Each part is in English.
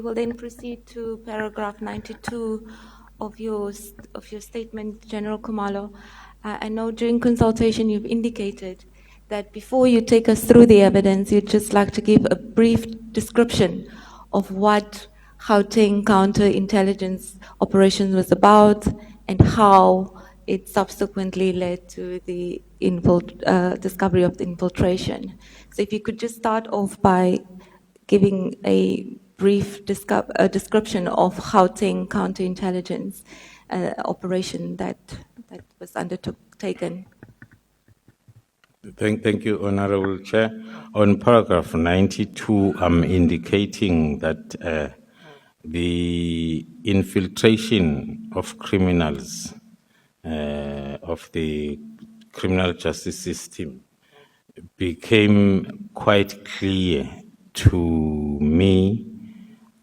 We will then proceed to paragraph 92 of your statement, General Khumalo. I know during consultation you've indicated that before you take us through the evidence, you'd just like to give a brief description of what Gauteng counterintelligence operation was about and how it subsequently led to the discovery of the infiltration. So if you could just start off by giving a brief description of Gauteng counterintelligence operation that was undertaken. Thank you, Honorable Chair. On paragraph 92, I'm indicating that the infiltration of criminals of the criminal justice system became quite clear to me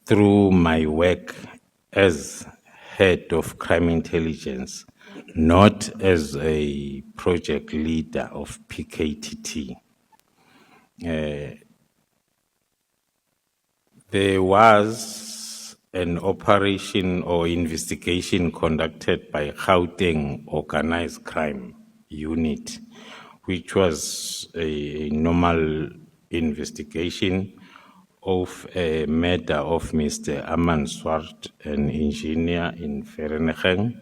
through my work as head of crime intelligence, not as a project leader of PKTT. There was an operation or investigation conducted by Gauteng Organized Crime Unit, which was a normal investigation of a murder of Mr. Aman Swart, an engineer in Vereeniging,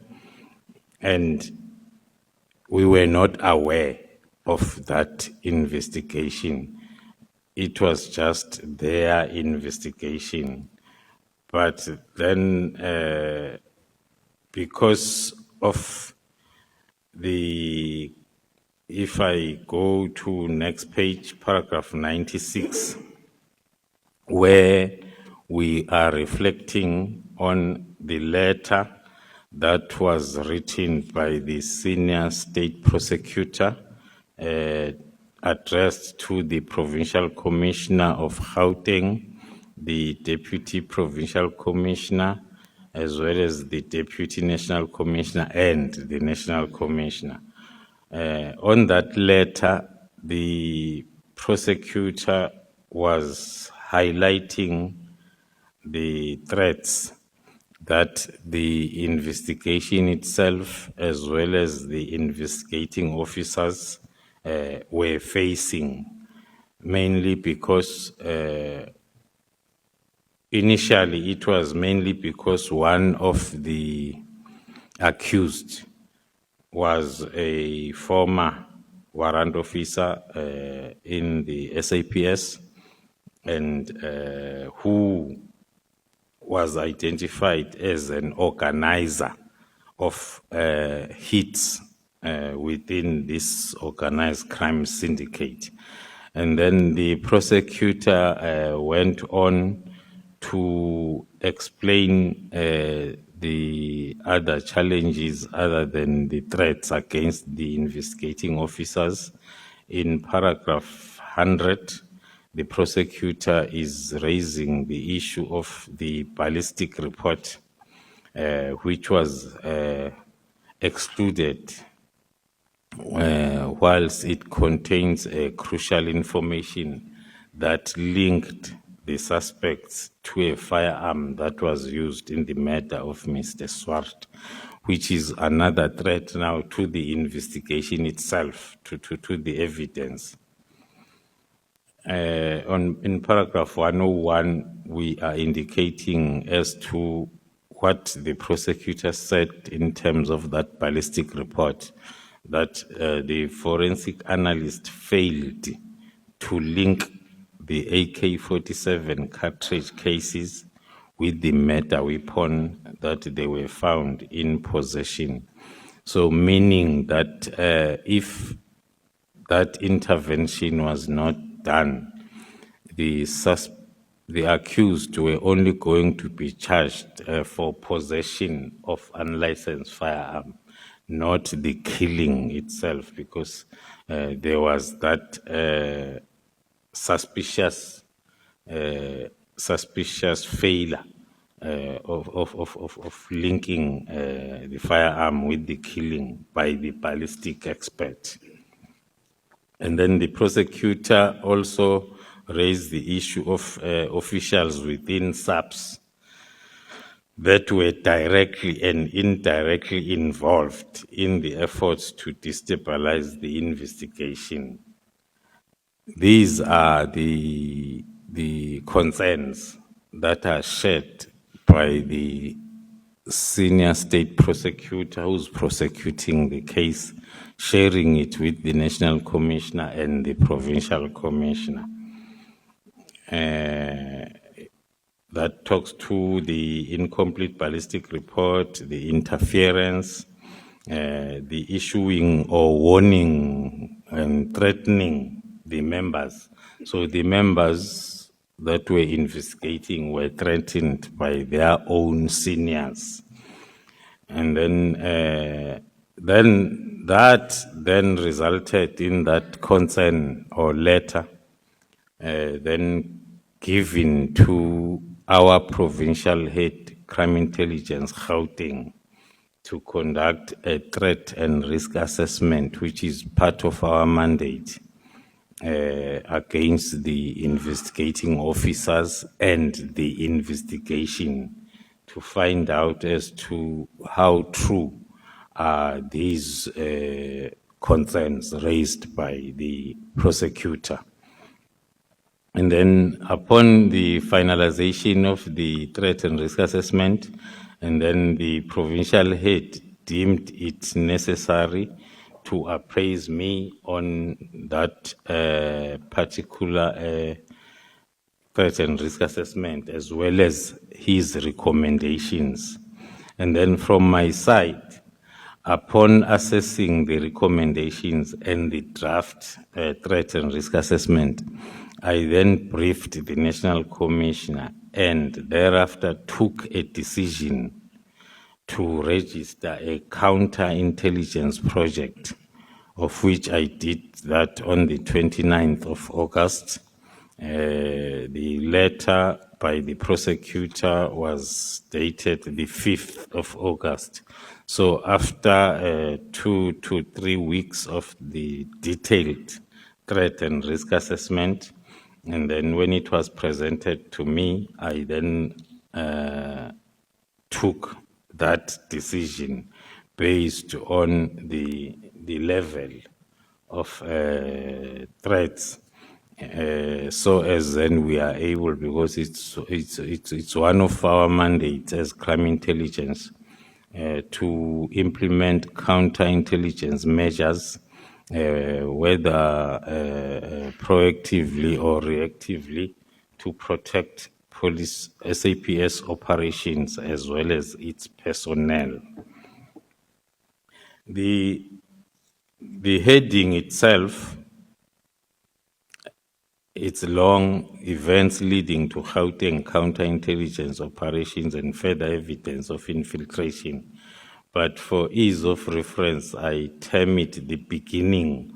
and we were not aware of that investigation. It was just their investigation. But then, because of the, if I go to next page, paragraph 96, where we are reflecting on the letter that was written by the senior state prosecutor addressed to the provincial commissioner of Gauteng, the deputy provincial commissioner, as well as the deputy national commissioner and the national commissioner. On that letter, the prosecutor was highlighting the threats that the investigation itself, as well as the investigating officers, were facing, mainly because initially it was mainly because one of the accused was a former warrant officer in the SAPS, and who was identified as an organizer of hits within this organized crime syndicate. And then the prosecutor went on to explain the other challenges other than the threats against the investigating officers. In paragraph 100, the prosecutor is raising the issue of the ballistic report, which was excluded whilst it contains crucial information that linked the suspects to a firearm that was used in the murder of Mr. Swart, which is another threat now to the investigation itself, to the evidence. In paragraph 101, we are indicating as to what the prosecutor said in terms of that ballistic report, that the forensic analyst failed to link the AK-47 cartridge cases with the murder weapon that they were found in possession. So meaning that if that intervention was not done, the accused were only going to be charged for possession of unlicensed firearm, not the killing itself, because there was that suspicious failure of linking the firearm with the killing by the ballistic expert. And then the prosecutor also raised the issue of officials within SAPS that were directly and indirectly involved in the efforts to destabilize the investigation. These are the concerns that are shared by the senior state prosecutor who's prosecuting the case, sharing it with the national commissioner and the provincial commissioner. That talks to the incomplete ballistic report, the interference, the issuing or warning and threatening the members. So the members that were investigating were threatened by their own seniors. And then that resulted in that concern or letter then given to our provincial head, crime intelligence, Gauteng, to conduct a threat and risk assessment, which is part of our mandate against the investigating officers and the investigation to find out as to how true are these concerns raised by the prosecutor. And then upon the finalization of the threat and risk assessment, and then the provincial head deemed it necessary to appraise me on that particular threat and risk assessment, as well as his recommendations. And then from my side, upon assessing the recommendations and the draft threat and risk assessment, I then briefed the National Commissioner and thereafter took a decision to register a counterintelligence project, of which I did that on the 29th of August. The letter by the prosecutor was dated the 5th of August. So after 2 to 3 weeks of the detailed threat and risk assessment, and then when it was presented to me, I then took that decision based on the level of threats. So as then we are able, because it's one of our mandates as crime intelligence to implement counterintelligence measures, whether proactively or reactively, to protect police SAPS operations as well as its personnel. The heading itself, it's long, events leading to Gauteng counterintelligence operations and further evidence of infiltration. But for ease of reference, I term it the beginning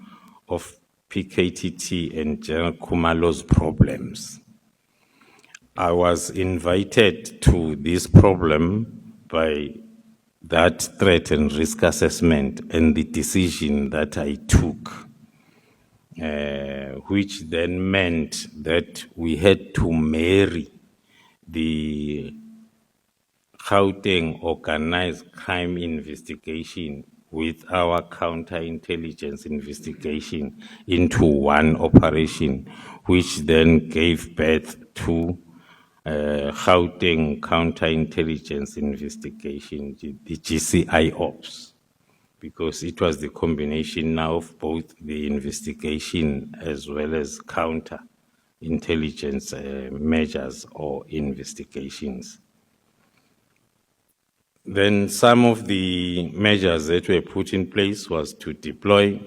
of PKTT and General Khumalo's problems. I was invited to this problem by that threat and risk assessment and the decision that I took, which then meant that we had to marry the Gauteng organized crime investigation with our counterintelligence investigation into one operation, which then gave birth to Gauteng counterintelligence investigation, the GCI Ops, because it was the combination now of both the investigation as well as counterintelligence measures or investigations. Then some of the measures that were put in place was to deploy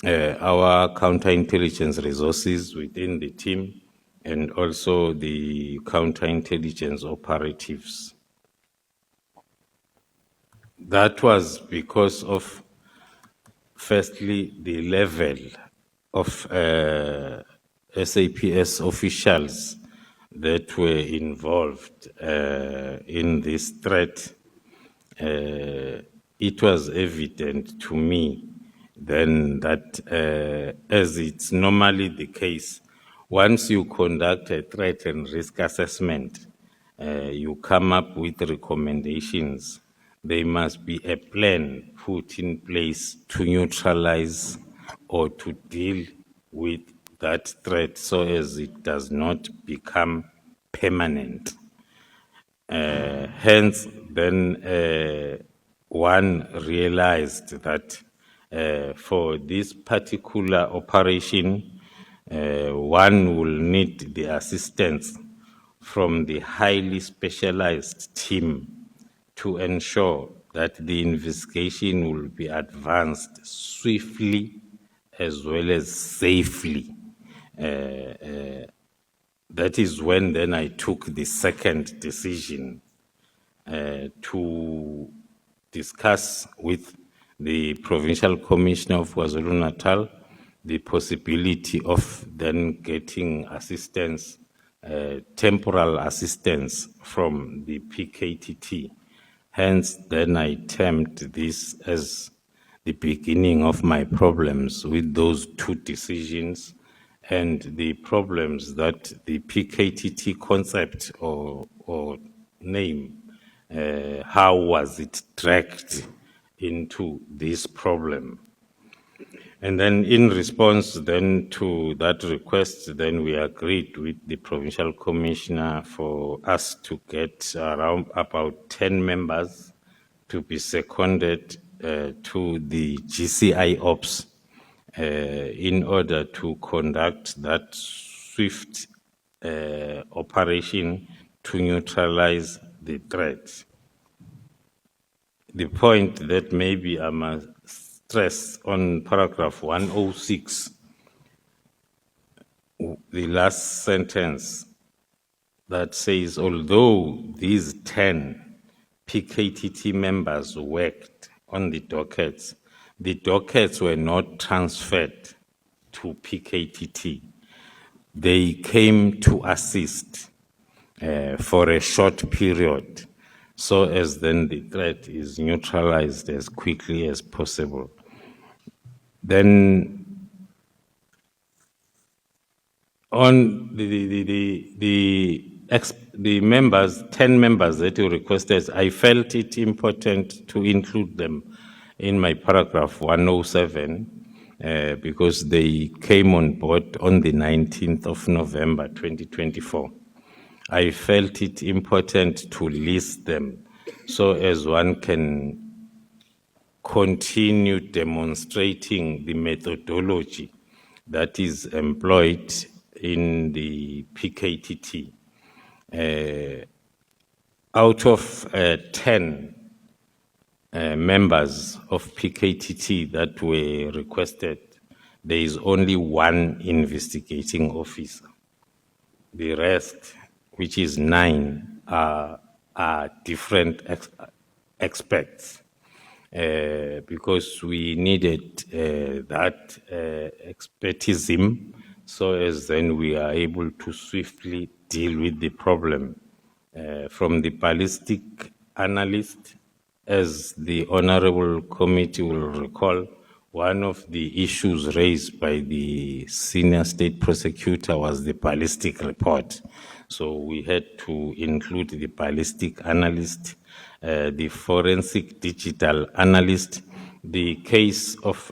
our counterintelligence resources within the team and also the counterintelligence operatives. That was because of, firstly, the level of SAPS officials that were involved in this threat. It was evident to me then that, as it's normally the case, once you conduct a threat and risk assessment, you come up with recommendations. There must be a plan put in place to neutralize or to deal with that threat so as it does not become permanent. Hence, then one realized that for this particular operation, one will need the assistance from the highly specialized team to ensure that the investigation will be advanced swiftly as well as safely. That is when then I took the second decision to discuss with the Provincial Commissioner of KwaZulu-Natal the possibility of then getting assistance, temporal assistance from the PKTT. Hence, then I termed this as the beginning of my problems with those two decisions and the problems that the PKTT concept or name, how was it dragged into this problem. And then in response then to that request, then we agreed with the Provincial Commissioner for us to get around about 10 members to be seconded to the GCI Ops in order to conduct that swift operation to neutralize the threat. The point that maybe I must stress on paragraph 106, the last sentence that says, although these 10 PKTT members worked on the dockets were not transferred to PKTT. They came to assist for a short period, so as then the threat is neutralized as quickly as possible. Then on the members, 10 members that you requested, I felt it important to include them in my paragraph 107 because they came on board on the 19th of November 2024. I felt it important to list them so as one can continue demonstrating the methodology that is employed in the PKTT. Out of 10 members of PKTT that were requested, there is only one investigating officer. The rest, which is 9, are different experts because we needed that expertism so as then we are able to swiftly deal with the problem. From the ballistic analyst, as the Honorable Committee will recall, one of the issues raised by the senior state prosecutor was the ballistic report. So we had to include the ballistic analyst, the forensic digital analyst, the case of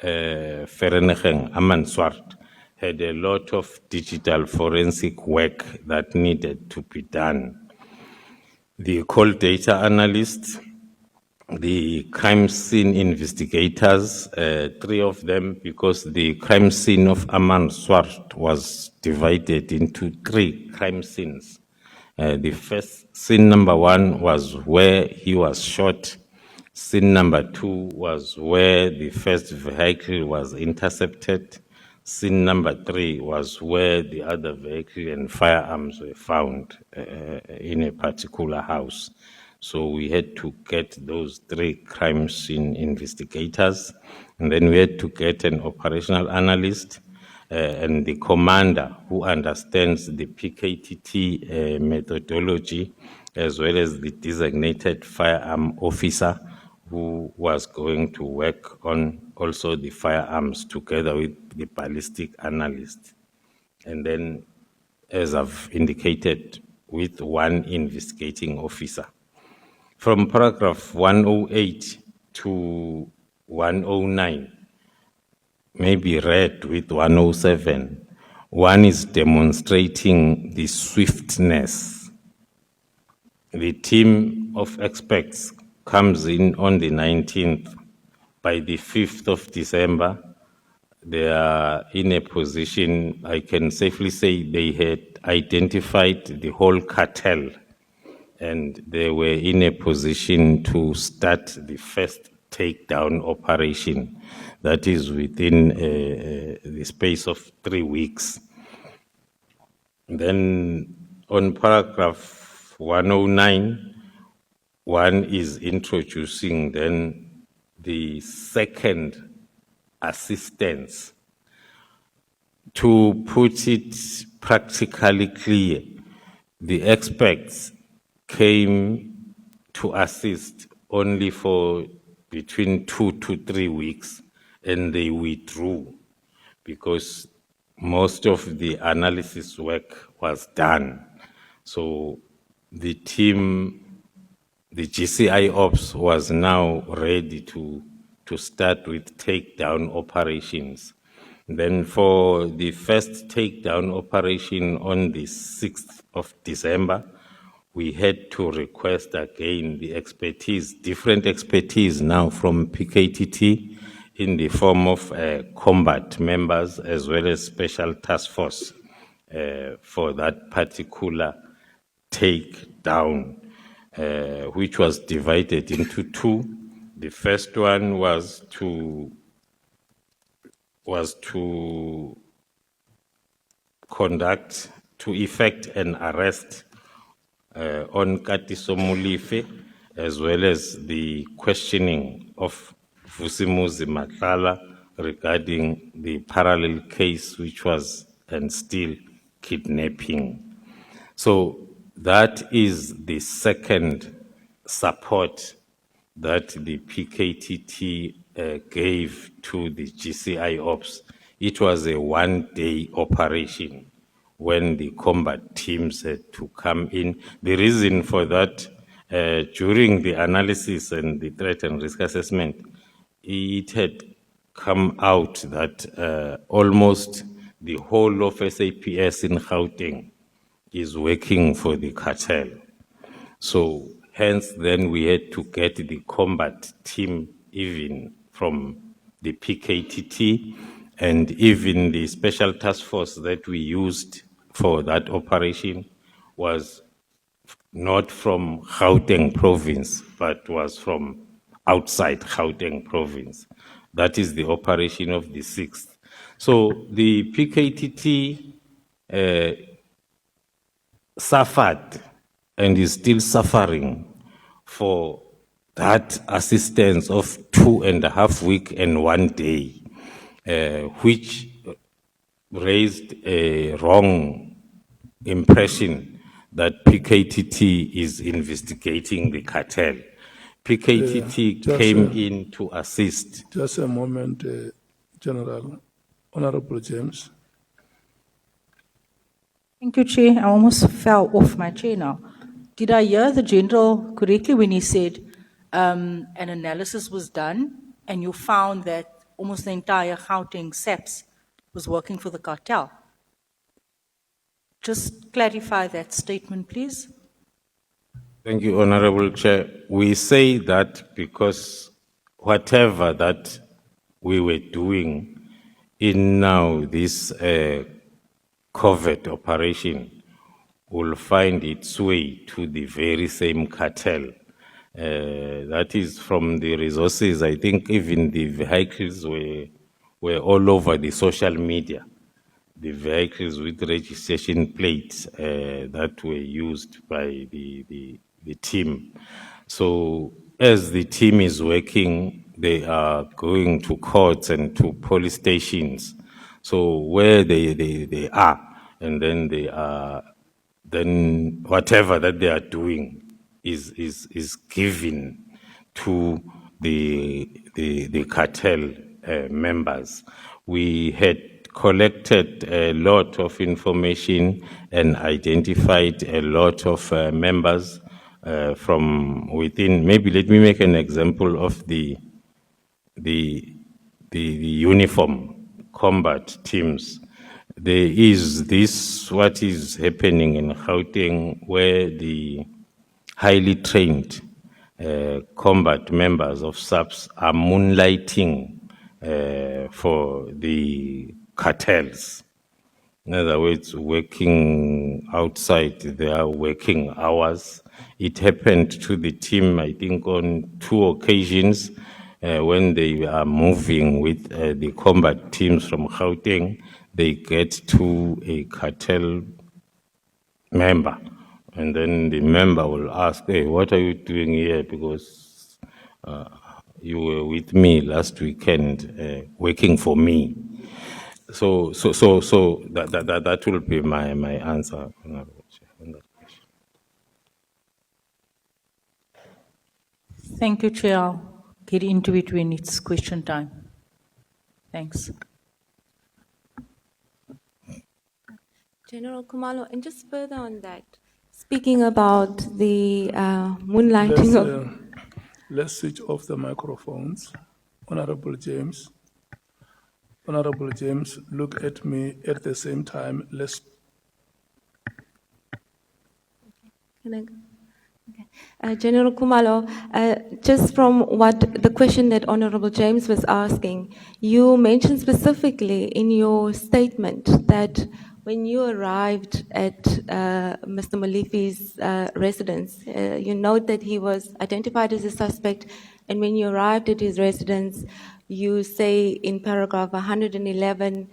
Vereniging Amanswart had a lot of digital forensic work that needed to be done. The call data analyst, the crime scene investigators, 3 of them, because the crime scene of Amanswart was divided into 3 crime scenes. The first scene number 1 was where he was shot. Scene number 2 was where the first vehicle was intercepted. Scene number 3 was where the other vehicle and firearms were found in a particular house. So we had to get those 3 crime scene investigators, and then we had to get an operational analyst and the commander who understands the PKTT methodology, as well as the designated firearm officer who was going to work on also the firearms together with the ballistic analyst. And then as I've indicated, with one investigating officer. From paragraph 108 to 109, maybe read with 107, one is demonstrating the swiftness. The team of experts comes in on the 19th. By the 5th of December, they are in a position, I can safely say they had identified the whole cartel, and they were in a position to start the first takedown operation. That is within the space of 3 weeks. Then on paragraph 109, one is introducing then the second assistance. To put it practically clear, the experts came to assist only for between 2 to 3 weeks, and they withdrew because most of the analysis work was done. So the team, the GCI Ops, was now ready to start with takedown operations. Then for the first takedown operation on the 6th of December, we had to request again the expertise, different expertise now from PKTT in the form of combat members as well as special task force for that particular takedown, which was divided into two. The first one was to conduct, to effect an arrest on Katiso Molefe, as well as the questioning of Vusimuzi Matlala regarding the parallel case, which was and still kidnapping. So that is the second support that the PKTT gave to the GCI Ops. It was a one-day operation when the combat teams had to come in. The reason for that, during the analysis and the threat and risk assessment, it had come out that almost the whole of SAPS in Gauteng is working for the cartel. So hence then we had to get the combat team even from the PKTT, and even the special task force that we used for that operation was not from Gauteng province, but was from outside Gauteng province. That is the operation of the 6th. So the PKTT suffered and is still suffering for that assistance of 2.5 weeks and 1 day, which raised a wrong impression that PKTT is investigating the cartel. PKTT came in to assist. Just a moment, General. Honorable James. Thank you, Chair. I almost fell off my chair now. Did I hear the General correctly when he said an analysis was done and you found that almost the entire Gauteng SAPS was working for the cartel? Just clarify that statement, please. Thank you, Honorable Chair. We say that because whatever that we were doing in now this covert operation will find its way to the very same cartel. That is from the resources. I think even the vehicles were all over the social media. The vehicles with registration plates that were used by the team. So as the team is working, they are going to courts and to police stations. So where they are, and then they are, then whatever that they are doing is given to the cartel members. We had collected a lot of information and identified a lot of members from within. Maybe let me make an example of the uniform combat teams. There is this, what is happening in Gauteng, where the highly trained combat members of SAPS are moonlighting for the cartels. In other words, working outside their working hours. It happened to the team, I think, on 2 occasions when they are moving with the combat teams from Gauteng. They get to a cartel member, and then the member will ask, "Hey, what are you doing here? Because you were with me last weekend, working for me." So that will be my answer. Thank you, Chair. I'll get into it when it's question time. Thanks. General Khumalo, and just further on that, speaking about the moonlighting of... Let's switch off the microphones. Honorable James. Honorable James, look at me at the same time. Let's... Can I go? Okay. General Khumalo, just from what the question that Honorable James was asking, you mentioned specifically in your statement that when you arrived at Mr. Molefe's residence, you note that he was identified as a suspect, and when you arrived at his residence, you say in paragraph 111,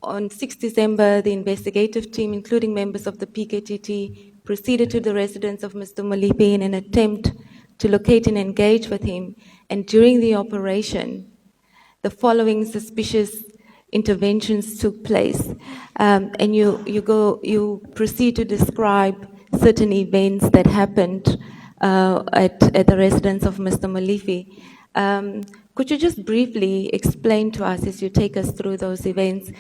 on 6 December, the investigative team, including members of the PKTT, proceeded to the residence of Mr. Molefe in an attempt to locate and engage with him. And during the operation, the following suspicious interventions took place. And you proceed to describe certain events that happened at the residence of Mr. Molefe. Could you just briefly explain to us, as you take us through those events,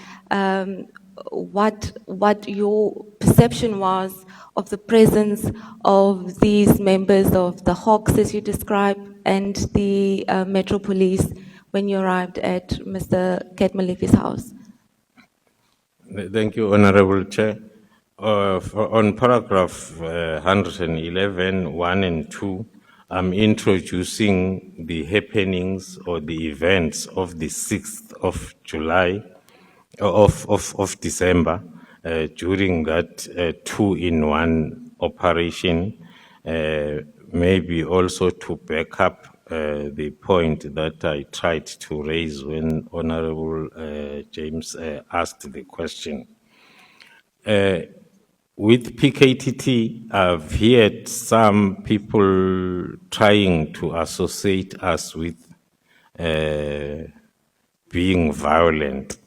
what your perception was of the presence of these members of the Hawks, as you described, and the Metro Police when you arrived at Mr. Ket Molefe's house? Thank you, Honorable Chair. On paragraph 111, 1 and 2, I'm introducing the happenings or the events of the 6th of July, of December, during that 2-in-1 operation, maybe also to back up the point that I tried to raise when Honorable James asked the question. With PKTT, I've heard some people trying to associate us with being violent.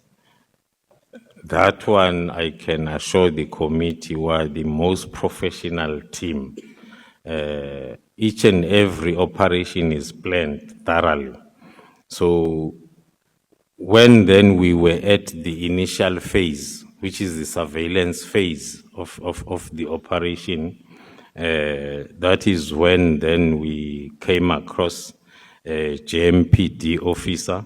That one, I can assure the committee, were the most professional team. Each and every operation is planned thoroughly. So when then we were at the initial phase, which is the surveillance phase of the operation, that is when then we came across a JMPD officer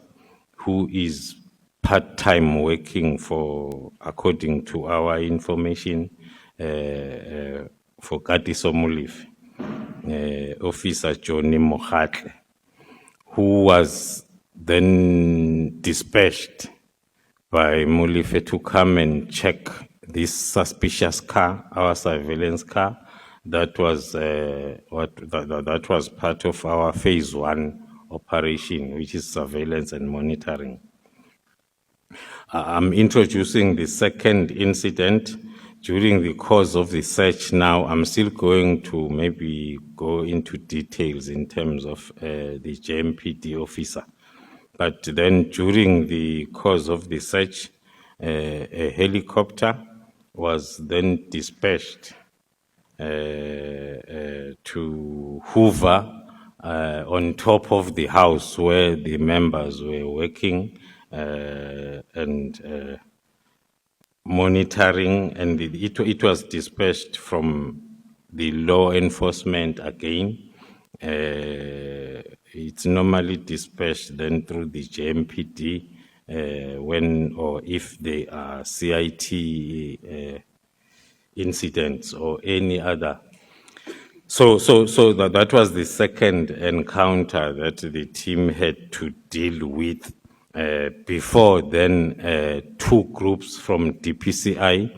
who is part-time working for, according to our information, for Katiso Molefe, Officer Johnny Mohatle, who was then dispatched by Molefe to come and check this suspicious car, our surveillance car. That was that was part of our phase 1 operation, which is surveillance and monitoring. I'm introducing the second incident during the course of the search. Now, I'm still going to maybe go into details in terms of the JMPD officer. But then during the course of the search, a helicopter was then dispatched to hover on top of the house where the members were working and monitoring, and it was dispatched from the law enforcement again. It's normally dispatched then through the JMPD when or if they are CIT incidents or any other. So that was the second encounter that the team had to deal with. Before then, two groups from DPCI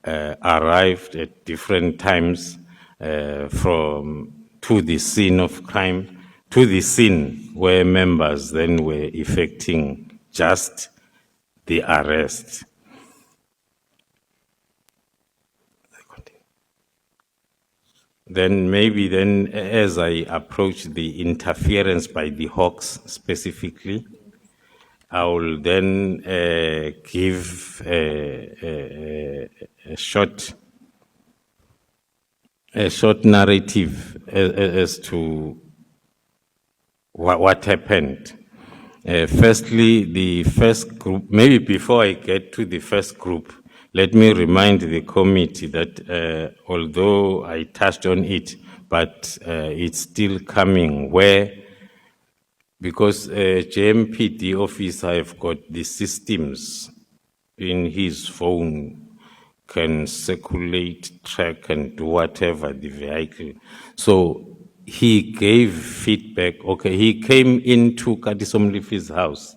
arrived at different times to the scene of crime, to the scene where members then were effecting just the arrest. Then maybe then as I approach the interference by the Hawks specifically, I will then give a short narrative as to what happened. Firstly, the first group, maybe before I get to the first group, let me remind the committee that although I touched on it, but it's still coming where, because JMPD officer have got the systems in his phone, can circulate, track, and do whatever the vehicle. So he gave feedback. Okay, he came into Katiso Molefe's house,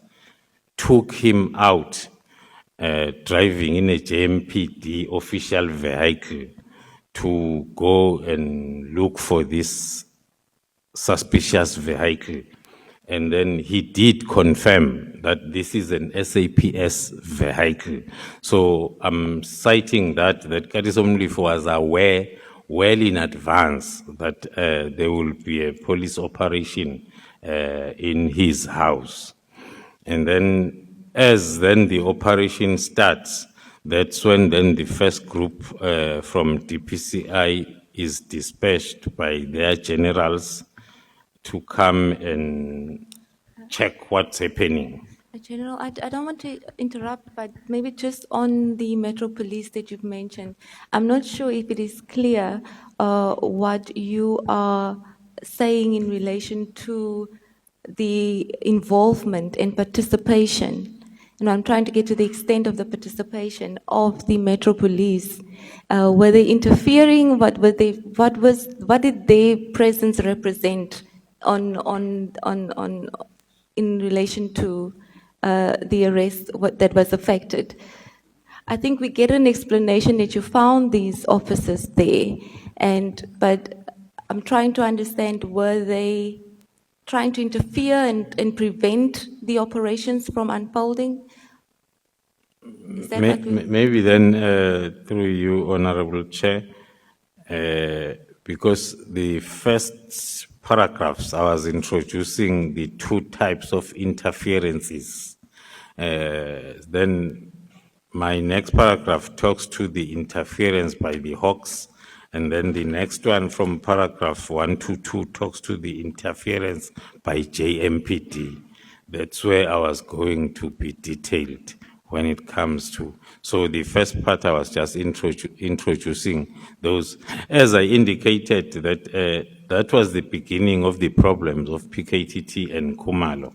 took him out, driving in a JMPD official vehicle to go and look for this suspicious vehicle. And then he did confirm that this is an SAPS vehicle. So I'm citing that Katiso Molefe was aware well in advance that there will be a police operation in his house. And then as then the operation starts, that's when then the first group from DPCI is dispatched by their generals to come and check what's happening. General, I don't want to interrupt, but maybe just on the Metro Police that you've mentioned, I'm not sure if it is clear what you are saying in relation to the involvement and participation. And I'm trying to get to the extent of the participation of the Metro Police. Were they interfering? What did their presence represent in relation to the arrest that was affected? I think we get an explanation that you found these officers there, but I'm trying to understand, were they trying to interfere and prevent the operations from unfolding? Is that what we... Maybe then through you, Honorable Chair, because the first paragraphs I was introducing the two types of interferences. Then my next paragraph talks to the interference by the Hawks, and then the next one from paragraph 1 to 2 talks to the interference by JMPD. That's where I was going to be detailed when it comes to. So the first part I was just introducing those. As I indicated, that was the beginning of the problems of PKTT and Khumalo.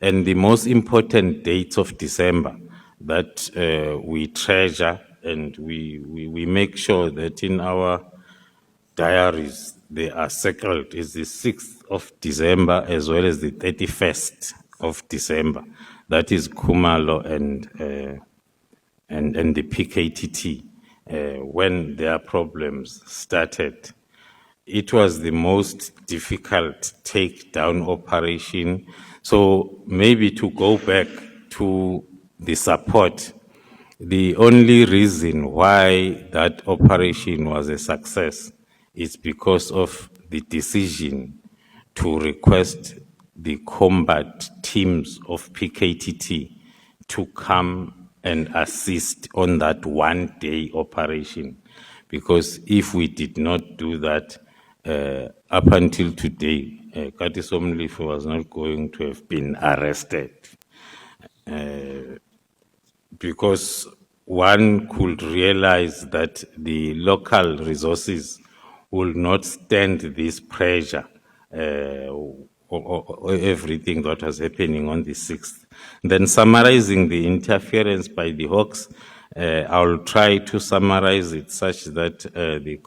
And the most important dates of December that we treasure, and we make sure that in our diaries they are circled, is the 6th of December as well as the 31st of December. That is Khumalo and the PKTT when their problems started. It was the most difficult takedown operation. So maybe to go back to the support, the only reason why that operation was a success is because of the decision to request the combat teams of PKTT to come and assist on that one-day operation. Because if we did not do that, up until today, Katiso Molefe was not going to have been arrested. because one could realize that the local resources will not stand this pressure, or everything that was happening on the 6th. Then summarizing the interference by the Hawks, I'll try to summarize it such that the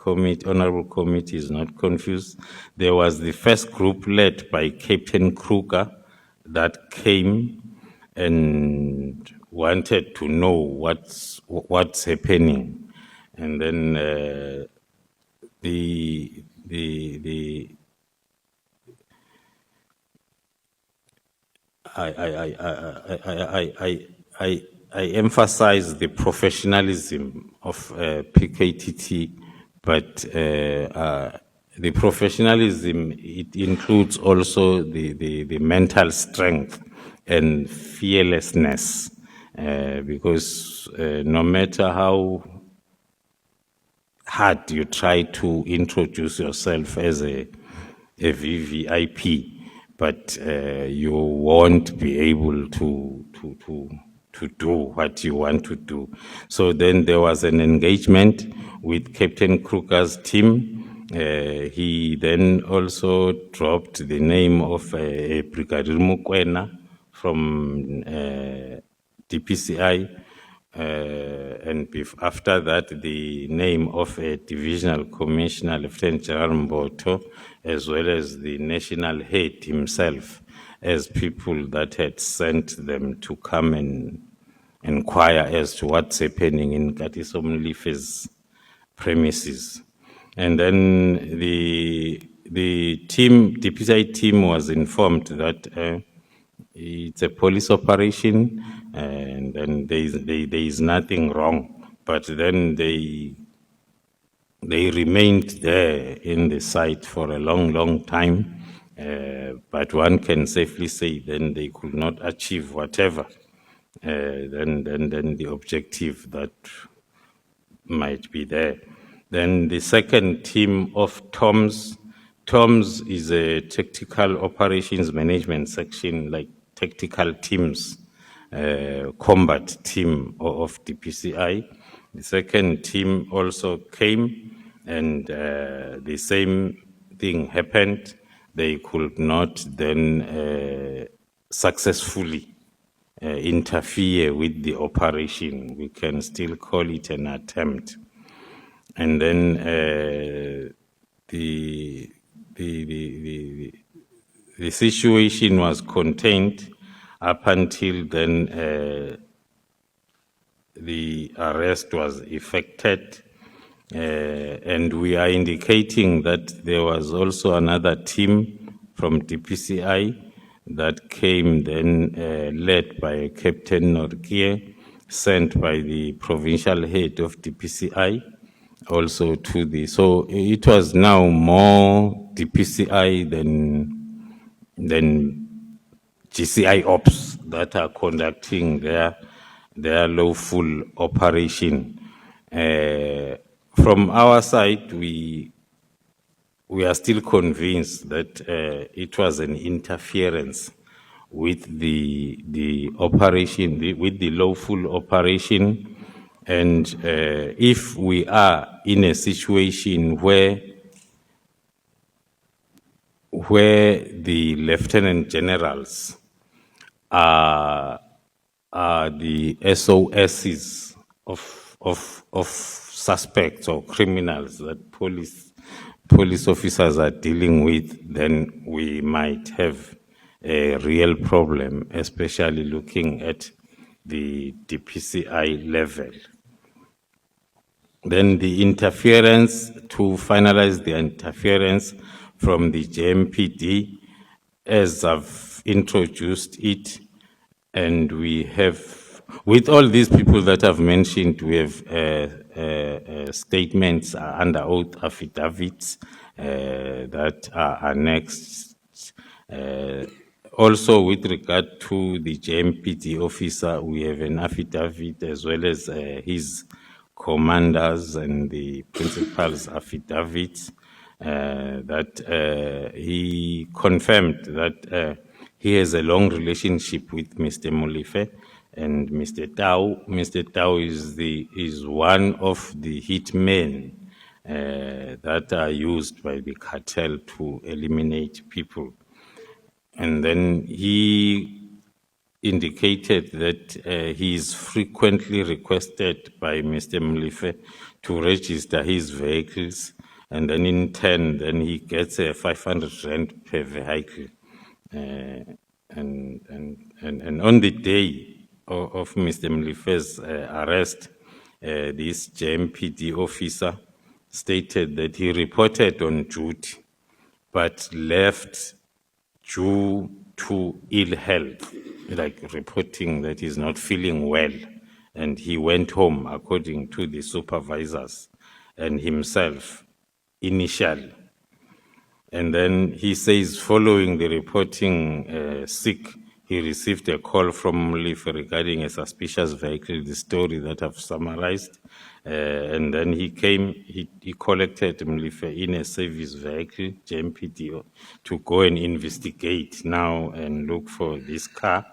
honorable committee is not confused. There was the first group led by Captain Kruger that came and wanted to know what's happening, and then I emphasize the professionalism of PKTT, but the professionalism, it includes also the mental strength and fearlessness, because no matter how hard you try to introduce yourself as a VVIP, but you won't be able to do what you want to do. So then there was an engagement with Captain Kruger's team. He then also dropped the name of Brigadier Mukwena from DPCI, and after that, the name of a divisional commissioner, Lieutenant General Mboto, as well as the national head himself, as people that had sent them to come and inquire as to what's happening in Katiso Molefe's premises. And then the team, DPCI team, was informed that it's a police operation, and then there is nothing wrong. But then they remained there in the site for a long time. But one can safely say then they could not achieve whatever then the objective that might be there. Then the second team of TOMS is a tactical operations management section, like tactical teams, combat team of DPCI. The second team also came, and the same thing happened. They could not then successfully interfere with the operation. We can still call it an attempt. And then the situation was contained up until then the arrest was effected, and we are indicating that there was also another team from DPCI that came then led by Captain Norkie, sent by the provincial head of DPCI also to the, so it was now more DPCI than GCI ops that are conducting their lawful operation. From our side, we are still convinced that it was an interference with the operation, with the lawful operation. And if we are in a situation where the lieutenant generals are the SOSs of suspects or criminals that police officers are dealing with, then we might have a real problem, especially looking at the DPCI level. Then the interference, to finalize the interference from the JMPD, as I've introduced it, and we have, with all these people that I've mentioned, we have statements under oath affidavits that are annexed. Also, with regard to the JMPD officer, we have an affidavit as well as his commanders and the principal's affidavits that he confirmed that He has a long relationship with Mr. Molefe and Mr. Tau. Mr. Tau is one of the hitmen that are used by the cartel to eliminate people. And then he indicated that he is frequently requested by Mr. Molefe to register his vehicles, and then in turn, then he gets a 500 rand per vehicle. And on the day of Mr. Molefe's arrest, this JMPD officer stated that he reported on duty, but left due to ill health, like reporting that he's not feeling well. And he went home, according to the supervisors and himself, initially. And then he says, following the reporting sick, he received a call from Molefe regarding a suspicious vehicle, the story that I've summarized. And then he came, he collected Molefe in a service vehicle, JMPD, to go and investigate now and look for this car.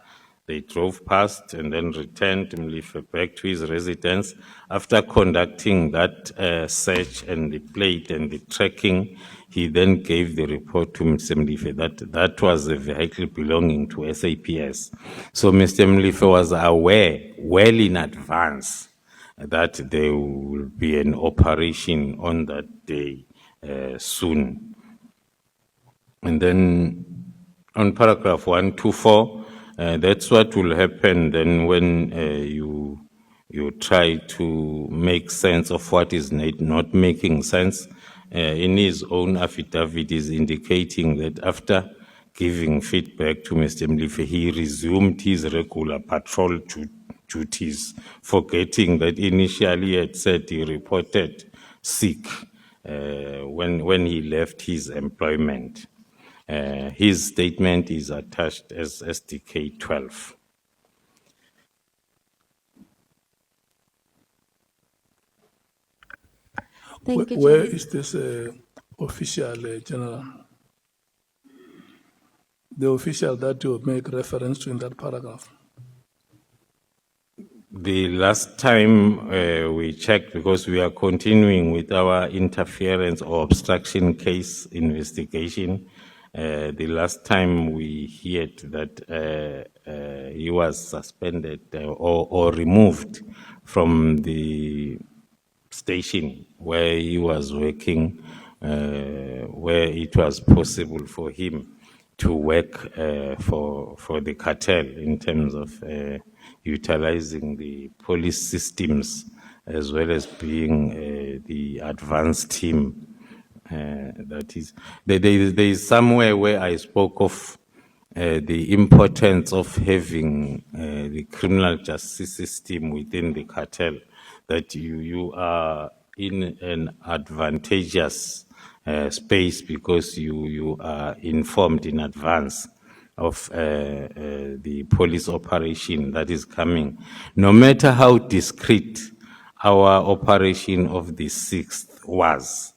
They drove past and then returned Molefe back to his residence. After conducting that search and the plate and the tracking, he then gave the report to Mr. Molefe that was a vehicle belonging to SAPS. So Mr. Molefe was aware well in advance that there will be an operation on that day soon. And then on paragraph 124, that's what will happen then when you try to make sense of what is not making sense. In his own affidavit, is indicating that after giving feedback to Mr. Molefe, he resumed his regular patrol duties, forgetting that initially he had said he reported sick when he left his employment. His statement is attached as SDK 12. Thank you, Where Chair. is this official, General? The official that you make reference to in that paragraph? The last time we checked, because we are continuing with our interference or obstruction case investigation, the last time we heard that he was suspended or removed from the station where he was working, where it was possible for him to work for the cartel in terms of utilizing the police systems as well as being the advanced team. That is, there is somewhere where I spoke of the importance of having the criminal justice system within the cartel, that you are in an advantageous space because you are informed in advance of the police operation that is coming. No matter how discreet our operation of the 6th was,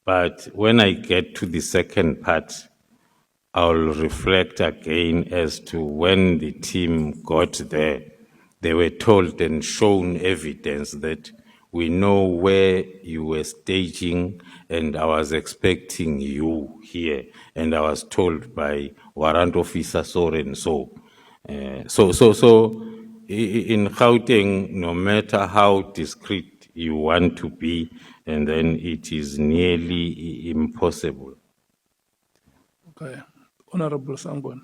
but when I get to the second part, I'll reflect again as to when the team got there. They were told and shown evidence that we know where you were staging, and I was expecting you here, and I was told by warrant officer so and so. So in Gauteng, no matter how discreet you want to be, and then it is nearly impossible. Okay. Honorable Sangon.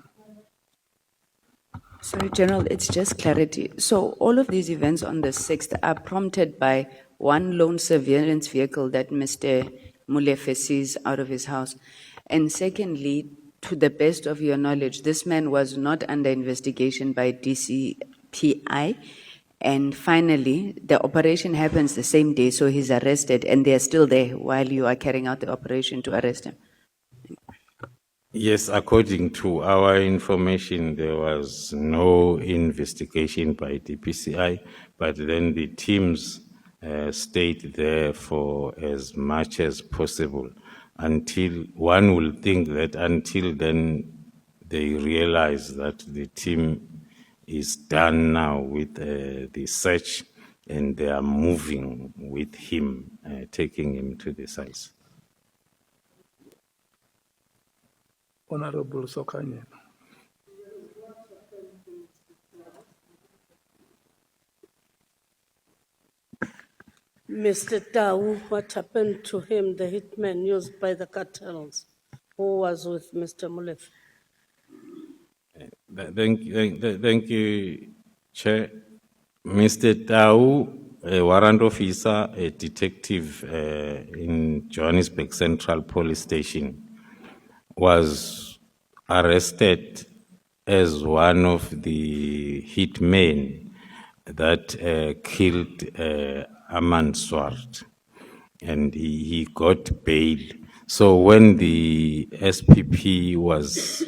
Sorry, General, it's just clarity. So all of these events on the 6th are prompted by one lone surveillance vehicle that Mr. Molefe sees out of his house. And secondly, to the best of your knowledge, this man was not under investigation by DCPI. And finally, the operation happens the same day, so he's arrested, and they're still there while you are carrying out the operation to arrest him. Yes, according to our information, there was no investigation by DPCI, but then the teams stayed there for as much as possible until one will think that until then they realize that the team is done now with the search, and they are moving with him, taking him to the sites. Honorable Sokanye. Mr. Tau, what happened to him, the hitman used by the cartels, who was with Mr. Molefe? Thank you, Chair. Mr. Tau, a warrant officer, a detective in Johannesburg Central Police Station, was arrested as one of the hitmen that killed Aman Swart, and he got bail. So when the SPP was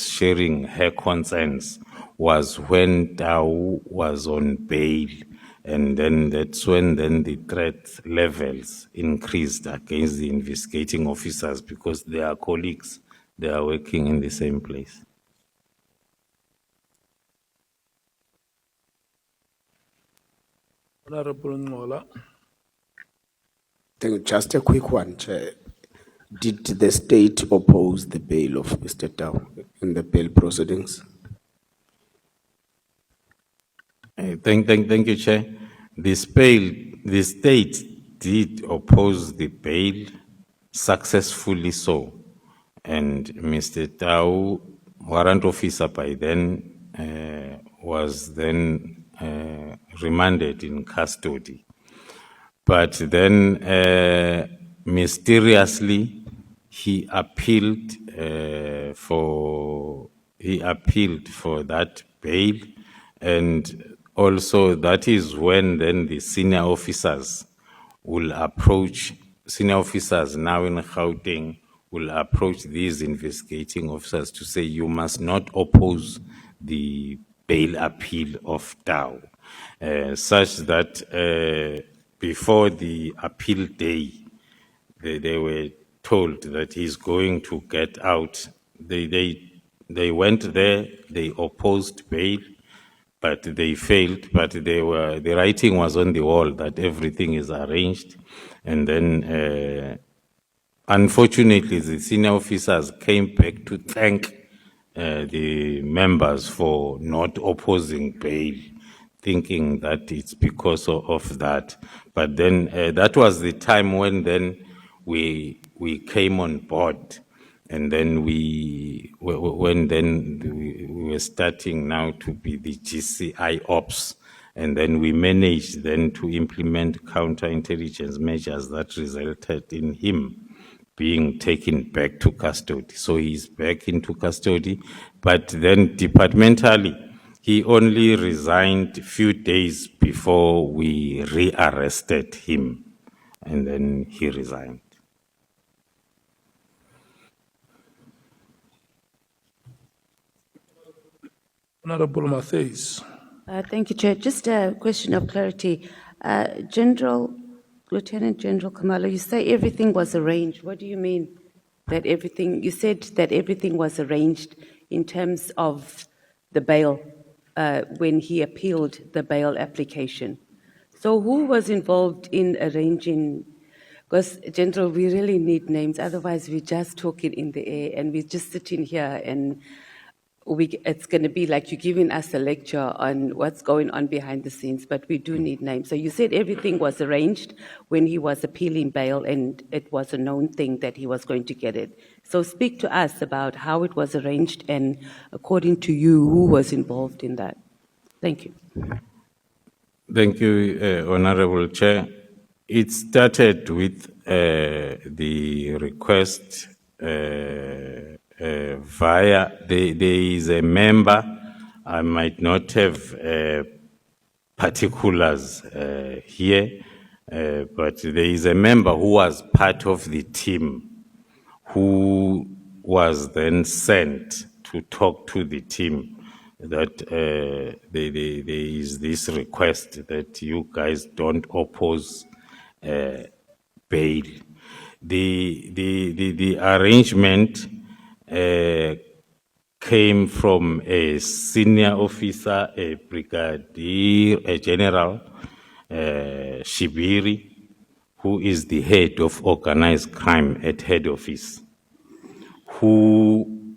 sharing her concerns, was when Tau was on bail, and then that's when then the threat levels increased against the investigating officers, because they are colleagues, they are working in the same place. Honorable Ngola. Thank you. Just a quick one, Chair. Did the state oppose the bail of Mr. Tau in the bail proceedings? Thank you, Chair. The state did oppose the bail, successfully so, and Mr. Tau, warrant officer by then, was then remanded in custody. But then, mysteriously, he appealed for that bail, and also that is when then the senior officers will approach, senior officers now in Gauteng will approach these investigating officers to say, you must not oppose the bail appeal of Tau, such that before the appeal day, they were told that he's going to get out. They went there, they opposed bail, but they failed. But the writing was on the wall that everything is arranged, and then unfortunately the senior officers came back to thank the members for not opposing bail, thinking that it's because of that. But then that was the time when then we came on board, and then we were starting now to be the GCI ops, and then we managed then to implement counterintelligence measures that resulted in him being taken back to custody. So he's back into custody, but then departmentally, he only resigned a few days before we rearrested him, and then he resigned. Honorable Matthews. Thank you, Chair. Just a question of clarity. Lieutenant General Khumalo, you say everything was arranged. What do you mean that everything? You said that everything was arranged in terms of the bail when he appealed the bail application. So who was involved in arranging? Because, General, we really need names. Otherwise, we just talk it in the air and we're just sitting here and it's going to be like you're giving us a lecture on what's going on behind the scenes, but we do need names. So you said everything was arranged when he was appealing bail, and it was a known thing that he was going to get it. So speak to us about how it was arranged, and according to you, who was involved in that. Thank you. Thank you, Honorable Chair. It started with the request via, there is a member, I might not have particulars here, but there is a member who was part of the team who was then sent to talk to the team that there is this request that you guys don't oppose bail. The arrangement came from a senior officer, a brigadier, a general, Shibiri, who is the head of organized crime at head office, who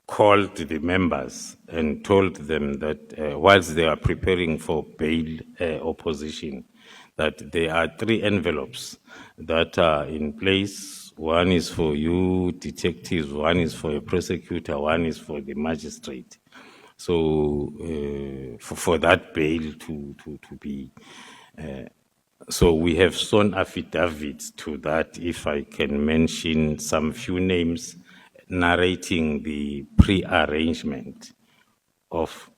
called the members and told them that whilst they are preparing for bail opposition, that there are 3 envelopes that are in place. One is for you detectives, one is for a prosecutor, one is for the magistrate. So for that bail to be, so we have sworn affidavits to that, if I can mention some few names narrating the pre-arrangement of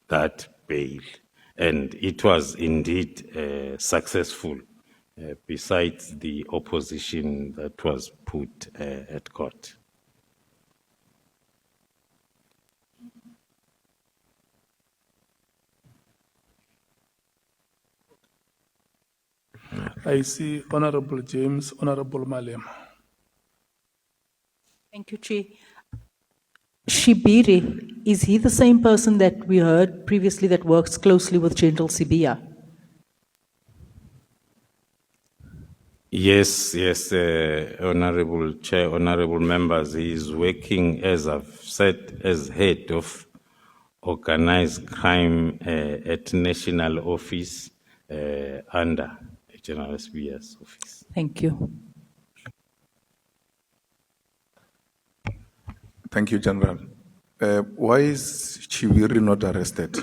that bail. And it was indeed successful, besides the opposition that was put at court. I see Honorable James, Honorable Malema. Thank you, Chair. Shibiri, is he the same person that we heard previously that works closely with General Sibia? Yes, Honorable Chair, Honorable Members, he is working, as I've said, as head of organized crime at national office under General Sibia's office. Thank you. Thank you, General. Why is Shibiri not arrested?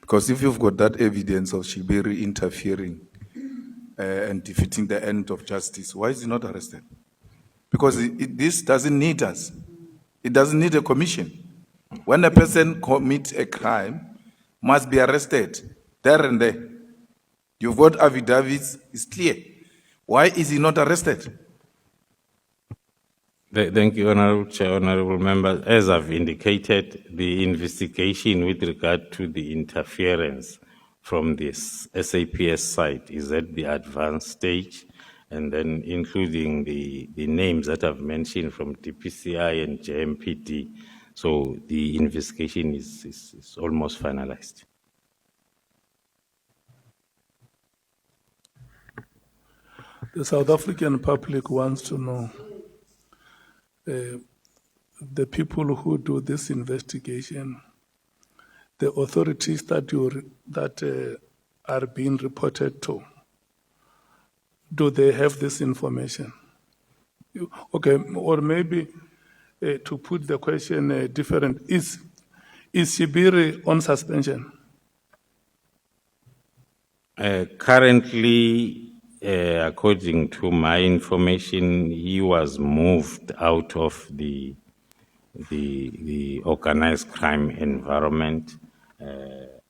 Because if you've got that evidence of Shibiri interfering and defeating the end of justice, why is he not arrested? Because this doesn't need us. It doesn't need a commission. When a person commits a crime, must be arrested there and there. You've got affidavits, it's clear. Why is he not arrested? Thank you, Honorable Chair, Honorable Members. As I've indicated, the investigation with regard to the interference from this SAPS side is at the advanced stage, and then including the names that I've mentioned from DPCI and JMPD. So the investigation is almost finalized. The South African public wants to know the people who do this investigation, the authorities that are being reported to, do they have this information? Okay, or maybe to put the question different, is Shibiri on suspension? Currently, according to my information, he was moved out of the organized crime environment.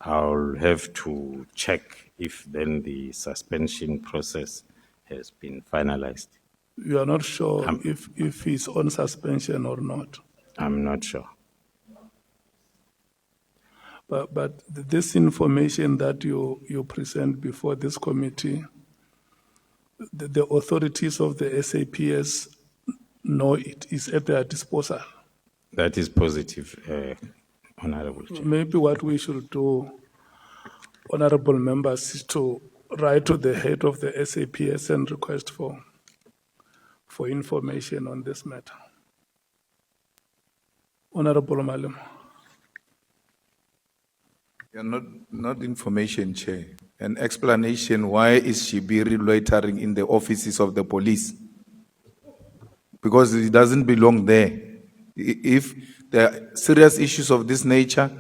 I'll have to check if then the suspension process has been finalized. You are not sure if he's on suspension or not? I'm not sure. But this information that you present before this committee, the authorities of the SAPS know it is at their disposal. That is positive, Honorable Chair. Maybe what we should do, honorable members, is to write to the head of the SAPS and request for information on this matter. Honorable Malema. Yeah, not information, Chair. An explanation why is Shibiri loitering in the offices of the police? Because it doesn't belong there. If there are serious issues of this nature,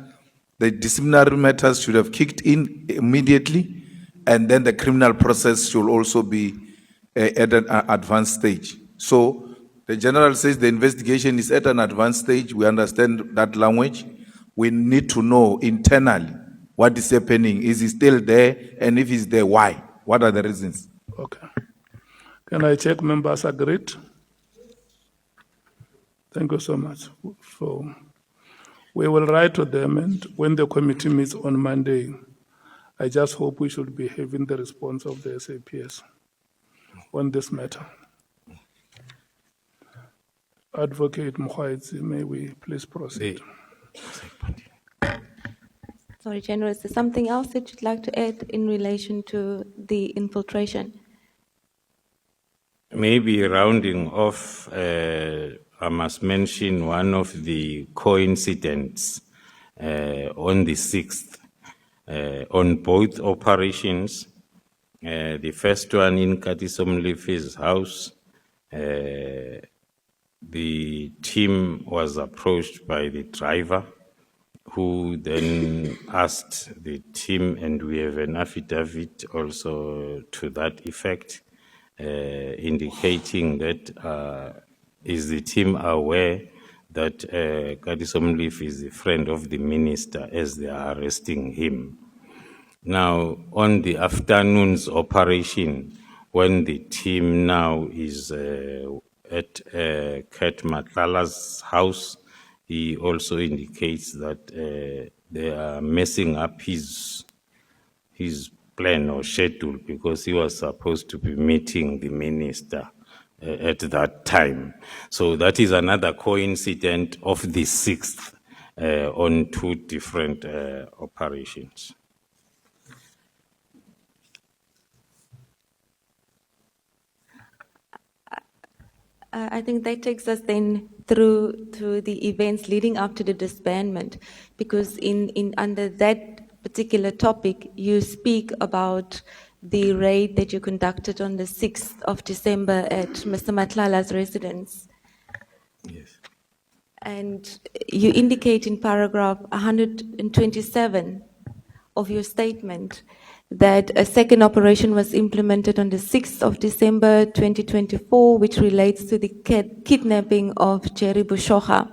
the disciplinary matters should have kicked in immediately, and then the criminal process should also be at an advanced stage. So the General says the investigation is at an advanced stage. We understand that language. We need to know internally what is happening. Is he still there? And if he's there, why? What are the reasons? Okay. Can I check members agreed? Thank you so much. So we will write to them, and when the committee meets on Monday, I just hope we should be having the response of the SAPS on this matter. Advocate Mkhwaitsi, may we please proceed? Sorry, General, is there something else that you'd like to add in relation to the infiltration? Maybe rounding off, I must mention one of the coincidents on the 6th, on both operations. The first one in Katiso Molefe's house, the team was approached by the driver, who then asked the team, and we have an affidavit also to that effect, indicating that is the team aware that Katiso Molefe is a friend of the minister as they are arresting him. Now, on the afternoon's operation, when the team now is at Kat Matlala's house, he also indicates that they are messing up his plan or schedule, because he was supposed to be meeting the minister at that time. So that is another coincidence of the 6th on two different operations. I think that takes us then through to the events leading up to the disbandment, because in under that particular topic, you speak about the raid that you conducted on the 6th of December at Mr. Matlala's residence. Yes. And you indicate in paragraph 127 of your statement that a second operation was implemented on the 6th of December 2024, which relates to the kidnapping of Jerry Bushocha.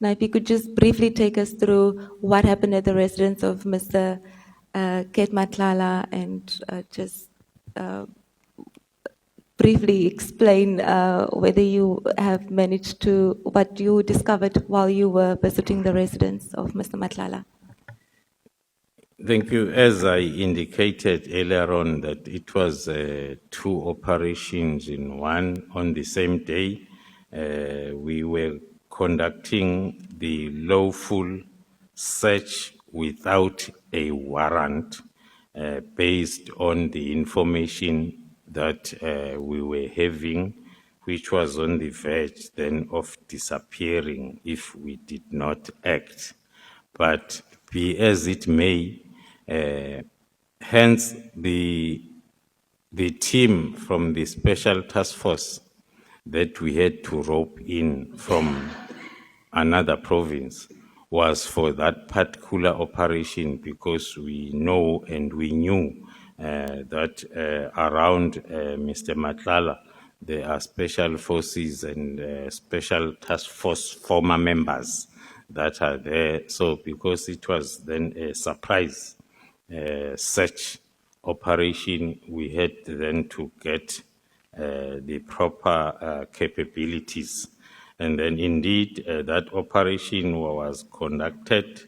Now, if you could just briefly take us through what happened at the residence of Mr. Ket Matlala, and just briefly explain whether you have managed to, what you discovered while you were visiting the residence of Mr. Matlala. Thank you. As I indicated earlier on, that it was two operations in one on the same day. We were conducting the lawful search without a warrant, based on the information that we were having, which was on the verge then of disappearing if we did not act. But be as it may, hence the team from the special task force that we had to rope in from another province was for that particular operation, because we know and we knew that around Mr. Matlala there are special forces and special task force former members that are there. So because it was then a surprise search operation, we had then to get the proper capabilities. And then indeed that operation was conducted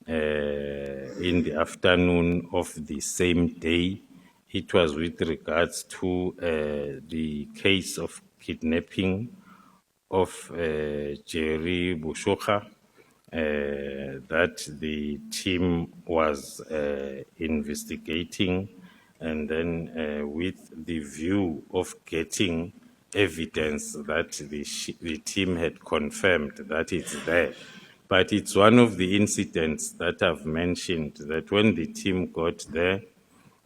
in the afternoon of the same day. It was with regards to the case of kidnapping of Jerry Bushocha, that the team was investigating, and then with the view of getting evidence that the team had confirmed that it's there. But it's one of the incidents that I've mentioned, that when the team got there,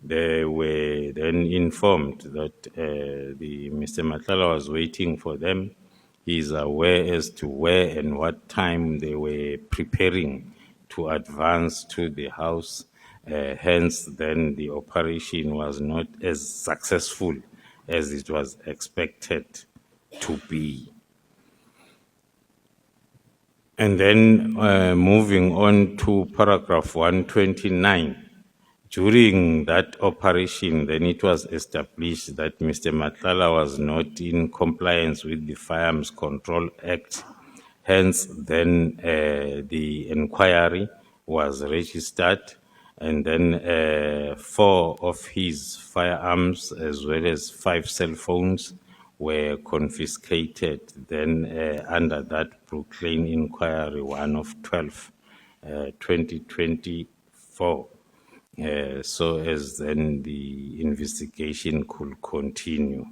they were then informed that the Mr. Matlala was waiting for them. He is aware as to where and what time they were preparing to advance to the house. Hence, then the operation was not as successful as it was expected to be. And then moving on to paragraph 129. During that operation, then it was established that Mr. Matlala was not in compliance with the Firearms Control Act. Hence, then the inquiry was registered, and then 4 of his firearms, as well as 5 cell phones, were confiscated then under that Brooklyn Inquiry 1 of 12, 2024, so as then the investigation could continue.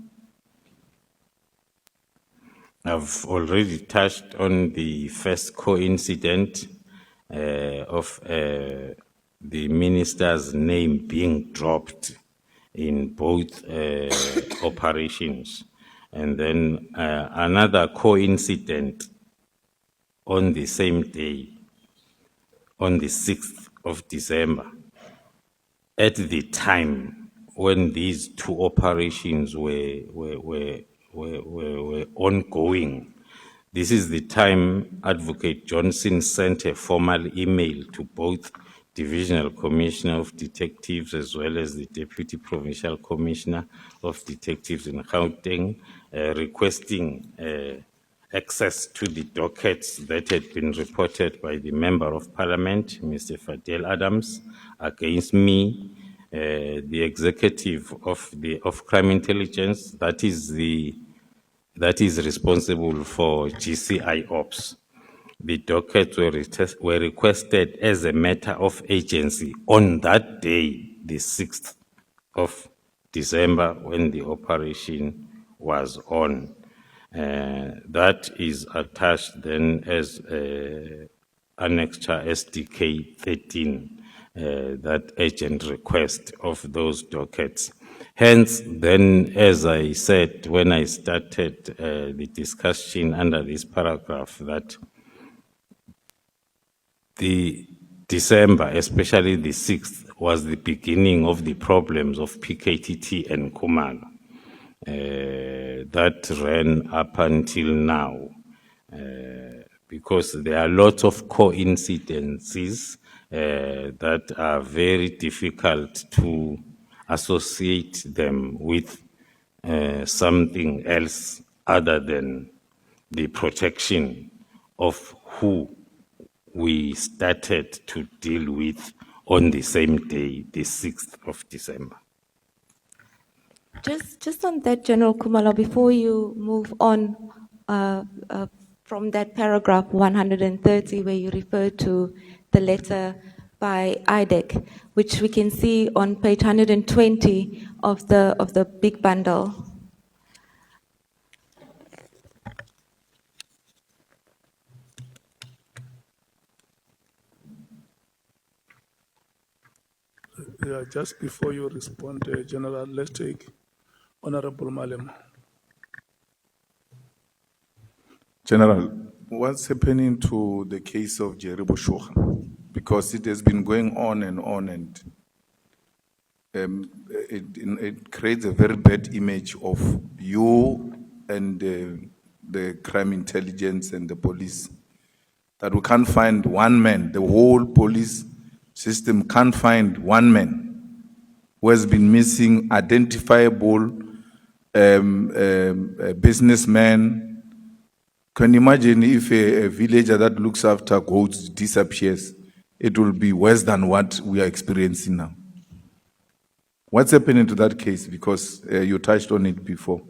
I've already touched on the first coincident of the minister's name being dropped in both operations. And then another coincident on the same day, on the 6th of December, at the time when these two operations were ongoing. This is the time Advocate Johnson sent a formal email to both Divisional Commissioner of Detectives as well as the Deputy Provincial Commissioner of Detectives in Gauteng, requesting access to the dockets that had been reported by the Member of Parliament, Mr. Fadel Adams, against me, the executive of crime intelligence, that is responsible for GCI ops. The dockets were requested as a matter of agency on that day, the 6th of December, when the operation was on. That is attached then as Annexure SDK 13, that agent request of those dockets. Hence, then, as I said when I started the discussion under this paragraph, that the December, especially the 6th, was the beginning of the problems of PKTT and Khumalo. That ran up until now, because there are lots of coincidences that are very difficult to associate them with something else other than the protection of who we started to deal with on the same day, the 6th of December. Just on that, General Khumalo, before you move on from that paragraph 130 where you refer to the letter by IDEC, which we can see on page 120 of the big bundle. Yeah, just before you respond, General, let's take Honorable Malema. General, what's happening to the case of Jerry Boshoga? Because it has been going on, and it creates a very bad image of you and the crime intelligence and the police. That we can't find one man, the whole police system can't find one man who has been missing, identifiable businessman. Can you imagine if a villager that looks after goats disappears? It will be worse than what we are experiencing now. What's happening to that case? Because you touched on it before.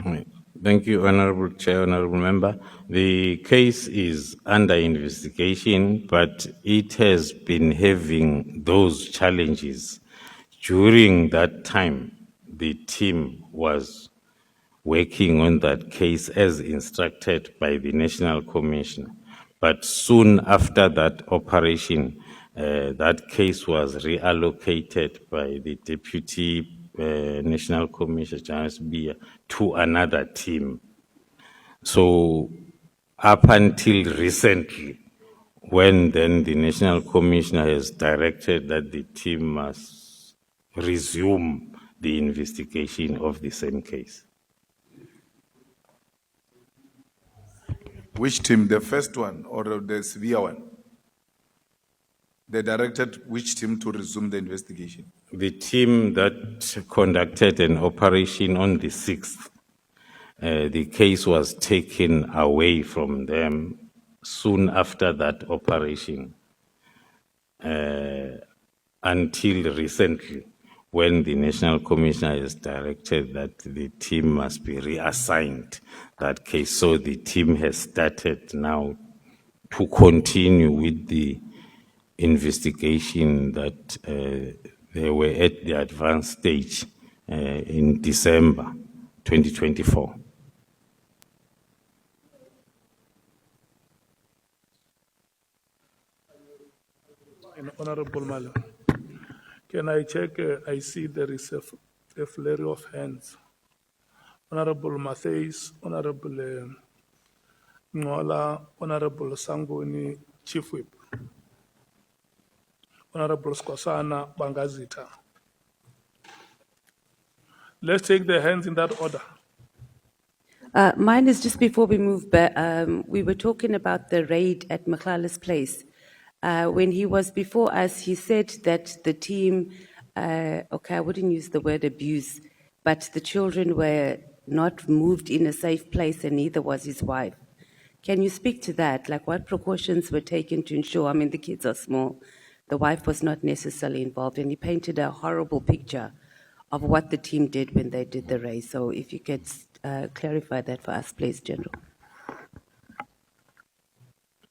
Right. Thank you, Honorable Chair, Honorable Member. The case is under investigation, but it has been having those challenges. During that time, the team was working on that case as instructed by the National Commissioner. But soon after that operation, that case was reallocated by the Deputy National Commissioner, James Bia, to another team. So up until recently, when then the National Commissioner has directed that the team must resume the investigation of the same case. Which team, the first one or the severe one? They directed which team to resume the investigation? The team that conducted an operation on the 6th, the case was taken away from them soon after that operation, until recently, when the National Commissioner has directed that the team must be reassigned that case. So the team has started now to continue with the investigation that they were at the advanced stage in December 2024. And Honorable Malo, can I check? I see there is a flurry of hands. Honorable Mattheys, Honorable Ngola, Honorable Sangoni, Chief Whip, Honorable Skosana Bangazita. Let's take the hands in that order. Mine is just before we move back. We were talking about the raid at Matlala's place. When he was before us, he said that the team, okay, I wouldn't use the word abuse, but the children were not moved in a safe place and neither was his wife. Can you speak to that? Like what precautions were taken to ensure, I mean, the kids are small, the wife was not necessarily involved, and he painted a horrible picture of what the team did when they did the raid. So if you could clarify that for us, please, General.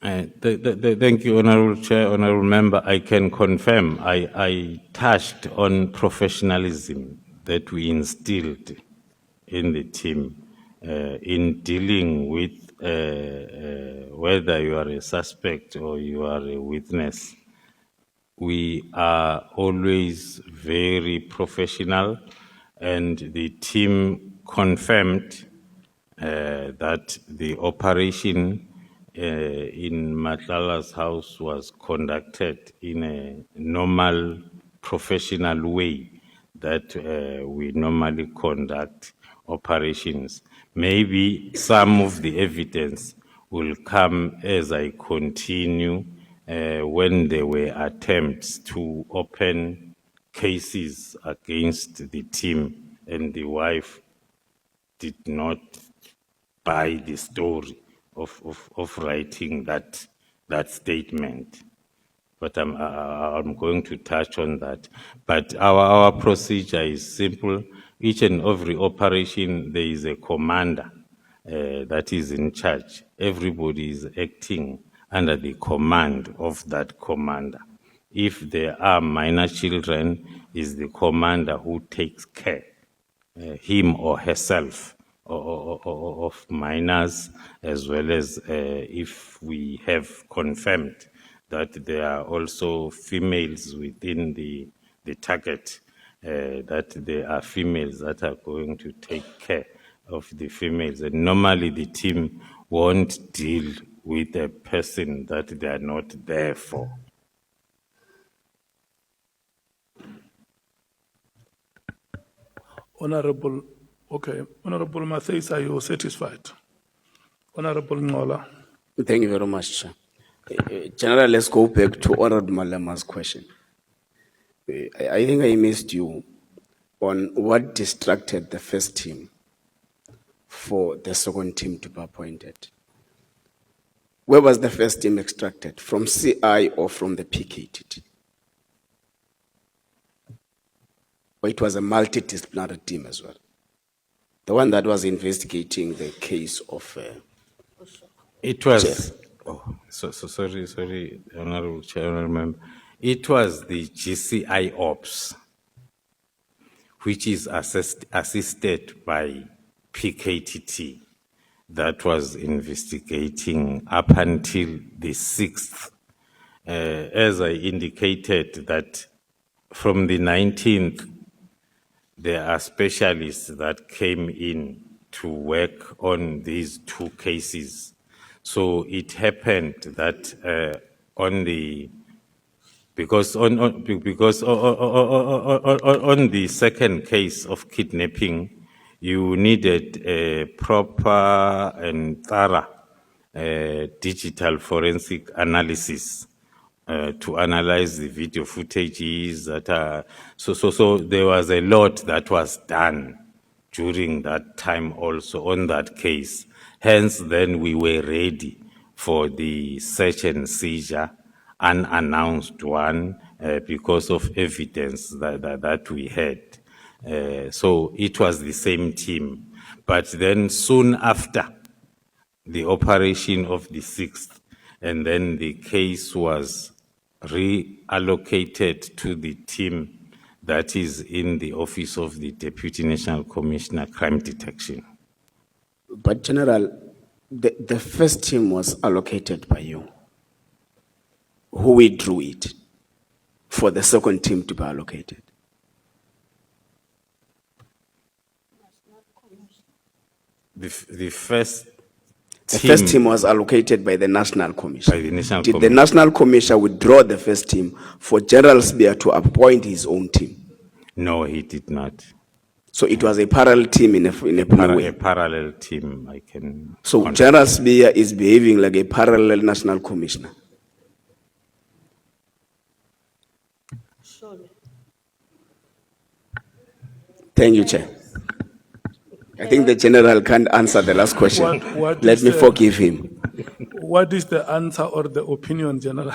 Thank you, Honorable Chair, Honorable Member. I can confirm I touched on professionalism that we instilled in the team in dealing with whether you are a suspect or you are a witness. We are always very professional, and the team confirmed that the operation in Matlala's house was conducted in a normal, professional way that we normally conduct operations. Maybe some of the evidence will come as I continue when there were attempts to open cases against the team, and the wife did not buy the story of writing that statement. But I'm going to touch on that. But our procedure is simple. Each and every operation, there is a commander that is in charge. Everybody is acting under the command of that commander. If there are minor children, is the commander who takes care, him or herself, of minors, as well as if we have confirmed that there are also females within the target, that there are females that are going to take care of the females. And normally the team won't deal with a person that they are not there for. Honorable, okay. Honorable Mattheys, are you satisfied? Honorable Ngola. Thank you very much, Chair. General, let's go back to Honorable Malema's question. I think I missed you on what distracted the first team for the second team to be appointed. Where was the first team extracted? From CI or from the PKTT? Or it was a multidisciplinary team as well? The one that was investigating the case of... It was... Oh, sorry, Honorable Chair, Honorable Member. It was the GCI Ops, which is assisted by PKTT, that was investigating up until the 6th. As I indicated, that from the 19th, there are specialists that came in to work on these two cases. So it happened that because on the second case of kidnapping, you needed a proper and thorough digital forensic analysis to analyze the video footages that are so there was a lot that was done during that time also on that case. Hence, then we were ready for the search and seizure unannounced one because of evidence that we had. So it was the same team. But then soon after the operation of the 6th, and then the case was reallocated to the team that is in the office of the Deputy National Commissioner, Crime Detection. But General, the first team was allocated by you. Who withdrew it for the second team to be allocated? The first The team, first team was allocated by the National Commission. By the National Did the Commission. National Commission withdraw the first team for General Spear to appoint his own team? No, he did not. So it was a parallel team in a way. A parallel team, I can. So confirm. General Spear is behaving like a parallel National Commissioner. Thank you, Chair. I think the General can't answer the last question. What Let is me the- forgive him. What is the answer or the opinion, General?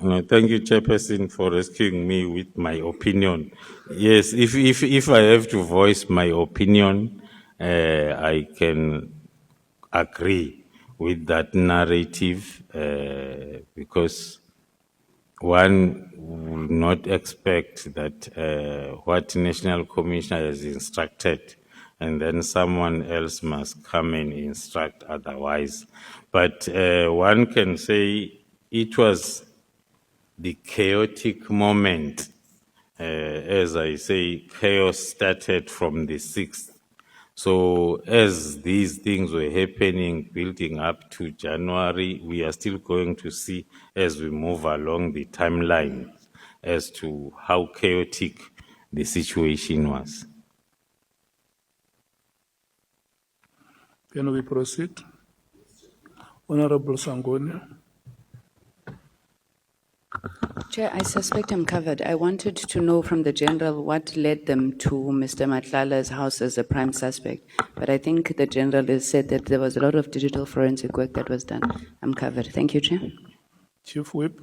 No, thank you, Chairperson, for rescuing me with my opinion. Yes, if I have to voice my opinion, I can agree with that narrative because one would not expect that what National Commissioner has instructed and then someone else must come and instruct otherwise. But one can say it was the chaotic moment. As I say, chaos started from the 6th. So as these things were happening, building up to January, we are still going to see as we move along the timeline as to how chaotic the situation was. Can we proceed? Honorable Sangoni. Chair, I suspect I'm covered. I wanted to know from the General what led them to Mr. Matlala's house as a prime suspect. But I think the General has said that there was a lot of digital forensic work that was done. I'm covered. Thank you, Chair. Chief Whip.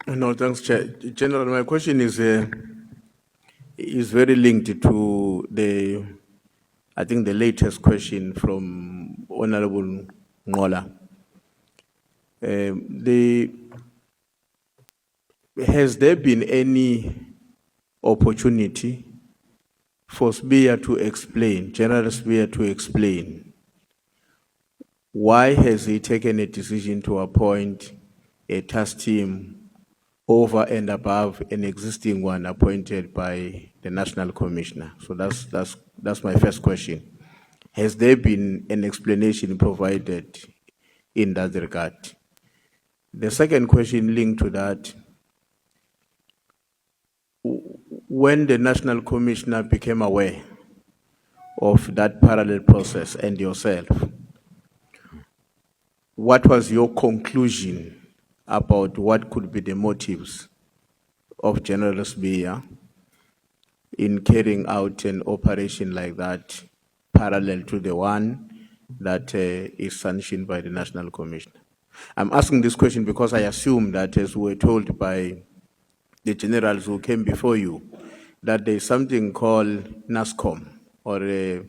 No, thanks, Chair. General, my question is very linked to I think the latest question from Honorable Ngola. Has there been any opportunity for Spear to explain, General Spear to explain, why has he taken a decision to appoint a task team over and above an existing one appointed by the National Commissioner? So that's my first question. Has there been an explanation provided in that regard? The second question linked to that, when the National Commissioner became aware of that parallel process and yourself, what was your conclusion about what could be the motives of General Spear in carrying out an operation like that, parallel to the one that is sanctioned by the National Commissioner? I'm asking this question because I assume that, as we were told by the generals who came before you, that there's something called NASCOM, or a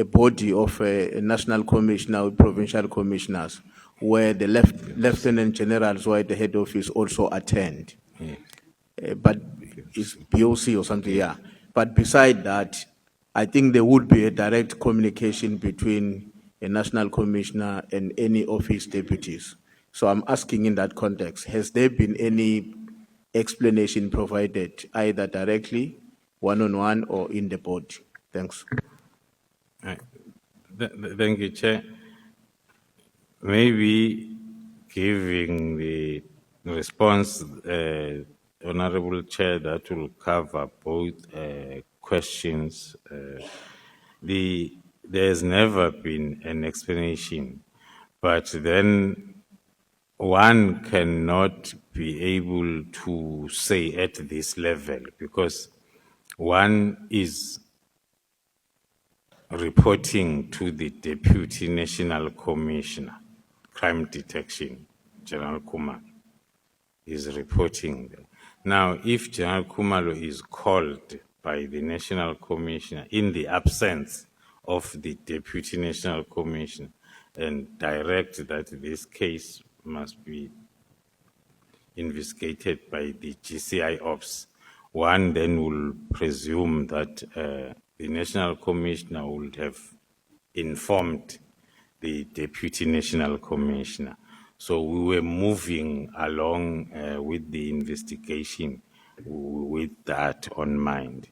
body of a national commissioner, provincial commissioners, where the lieutenant generals who are at the head office also attend. But it's BOC or something, yeah. But beside that, I think there would be a direct communication between a national commissioner and any of his deputies. So I'm asking in that context, has there been any explanation provided either directly, one-on-one, or in the board? Thanks. Thank you, Chair. Maybe giving the response, Honorable Chair, that will cover both questions. There's never been an explanation, but then one cannot be able to say at this level because one is reporting to the Deputy National Commissioner, Crime Detection. General Khumalo is reporting there. Now, if General Khumalo is called by the National Commissioner in the absence of the Deputy National Commissioner and direct that this case must be investigated by the GCI Ops, one then will presume that the National Commissioner would have informed the Deputy National Commissioner. So we were moving along with the investigation with that on mind,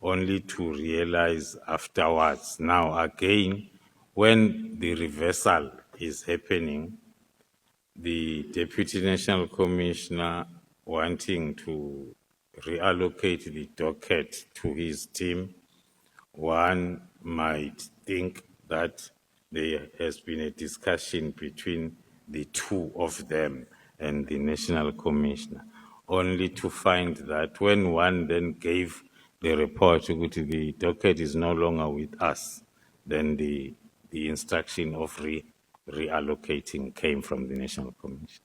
only to realize afterwards. Now again, when the reversal is happening, the Deputy National Commissioner wanting to reallocate the docket to his team, one might think that there has been a discussion between the two of them and the National Commissioner, only to find that when one then gave the report to the docket is no longer with us, then the instruction of reallocating came from the National Commission.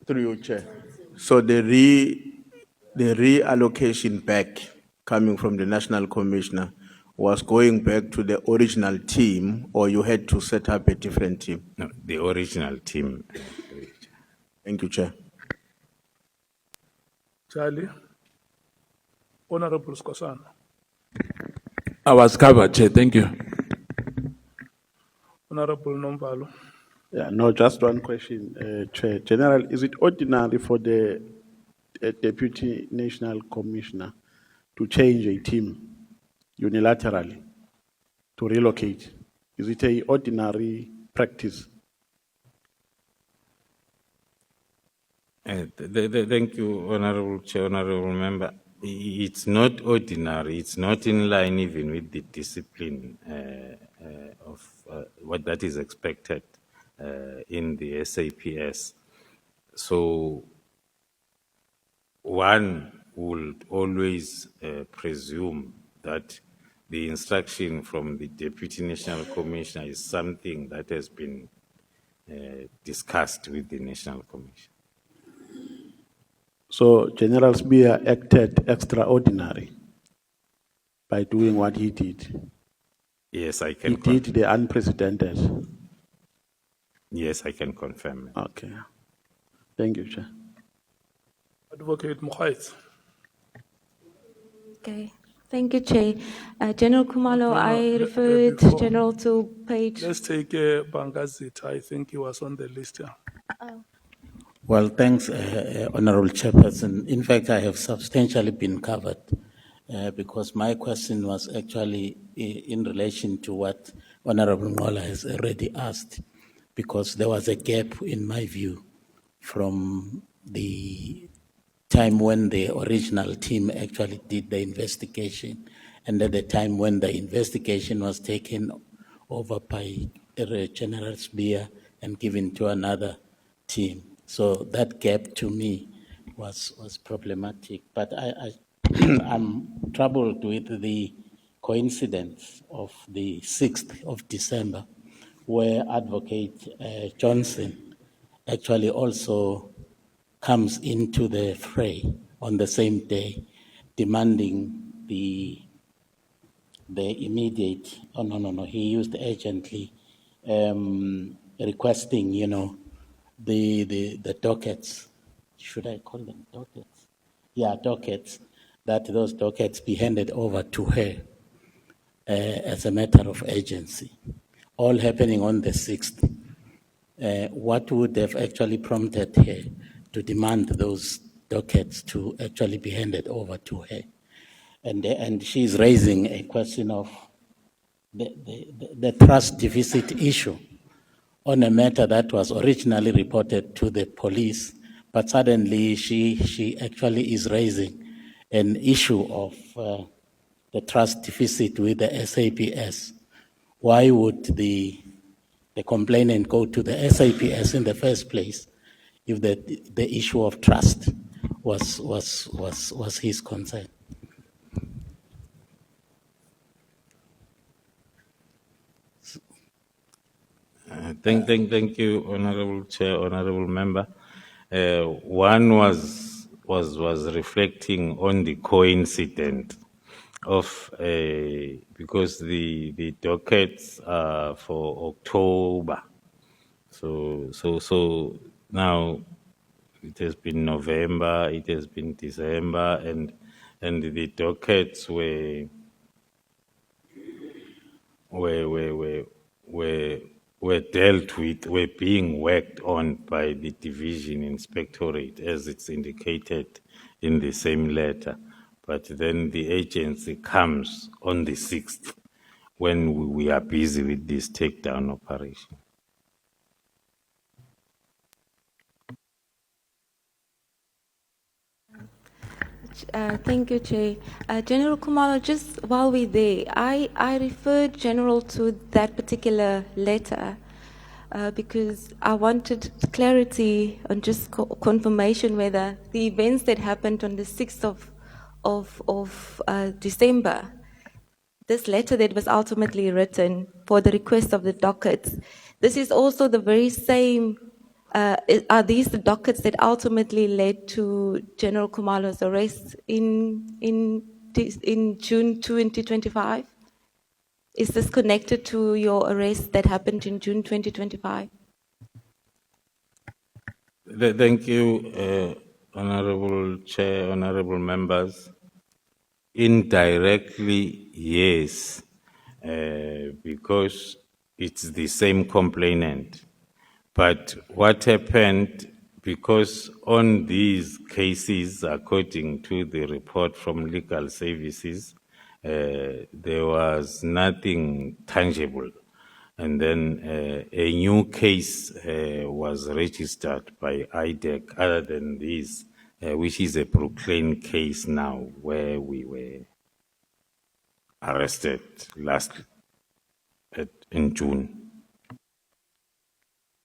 Through you, Chair. So the reallocation back coming from the National Commissioner was going back to the original team, or you had to set up a different team? No, the original team. Thank you, Chair. Charlie. Honorable Skosana. I was covered, Chair. Thank you. Honorable Nombalo. Yeah, no, just one question, Chair. General, is it ordinary for the Deputy National Commissioner to change a team unilaterally, to relocate? Is it an ordinary practice? Thank you, Honorable Chair, Honorable Member. It's not ordinary. It's not in line even with the discipline of what that is expected in the SAPS. So one would always presume that the instruction from the Deputy National Commissioner is something that has been discussed with the National Commission. So General Spear acted extraordinary by doing what he did. Yes, I can. He did the unprecedented. Yes, I can confirm. Okay. Thank you, Chair. Advocate Mukhaitz. Okay. Thank you, Chair. General Khumalo, I referred before- General to page. Let's take Bangazit. I think he was on the list here. Well, thanks, Honorable Chairperson. In fact, I have substantially been covered because my question was actually in relation to what Honorable Ngola has already asked, because there was a gap, in my view, from the time when the original team actually did the investigation and at the time when the investigation was taken over by General Spear and given to another team. So that gap to me was problematic. But I'm troubled with the coincidence of the 6th of December, where Advocate Johnson actually also comes into the fray on the same day, demanding the immediate, he used urgently, requesting, the dockets, should I call them dockets? Yeah, dockets, that those dockets be handed over to her as a matter of urgency, all happening on the 6th. What would have actually prompted her to demand those dockets to actually be handed over to her? And she's raising a question of the trust deficit issue on a matter that was originally reported to the police, but suddenly she actually is raising an issue of the trust deficit with the SAPS. Why would the complainant go to the SAPS in the first place if the issue of trust was his concern? Thank you, Honorable Chair, Honorable Member. One was reflecting on the coincidence of because the dockets are for October, so now it has been November, it has been December, and the dockets were dealt with, were being worked on by the division inspectorate, as it's indicated in the same letter. But then the agency comes on the 6th when we are busy with this takedown operation. Thank you, Chair. General Khumalo, just while we're there, I referred General to that particular letter because I wanted clarity on just confirmation whether the events that happened on the 6th of December, this letter that was ultimately written for the request of the dockets, this is also the very same. Are these the dockets that ultimately led to General Khumalo's arrest in June 2025? Is this connected to your arrest that happened in June 2025? Thank you, Honorable Chair, Honorable Members. Indirectly, yes, because it's the same complainant. But what happened, because on these cases, according to the report from legal services, there was nothing tangible. And then a new case was registered by IDEC other than this, which is a proclaimed case now where we were arrested in June.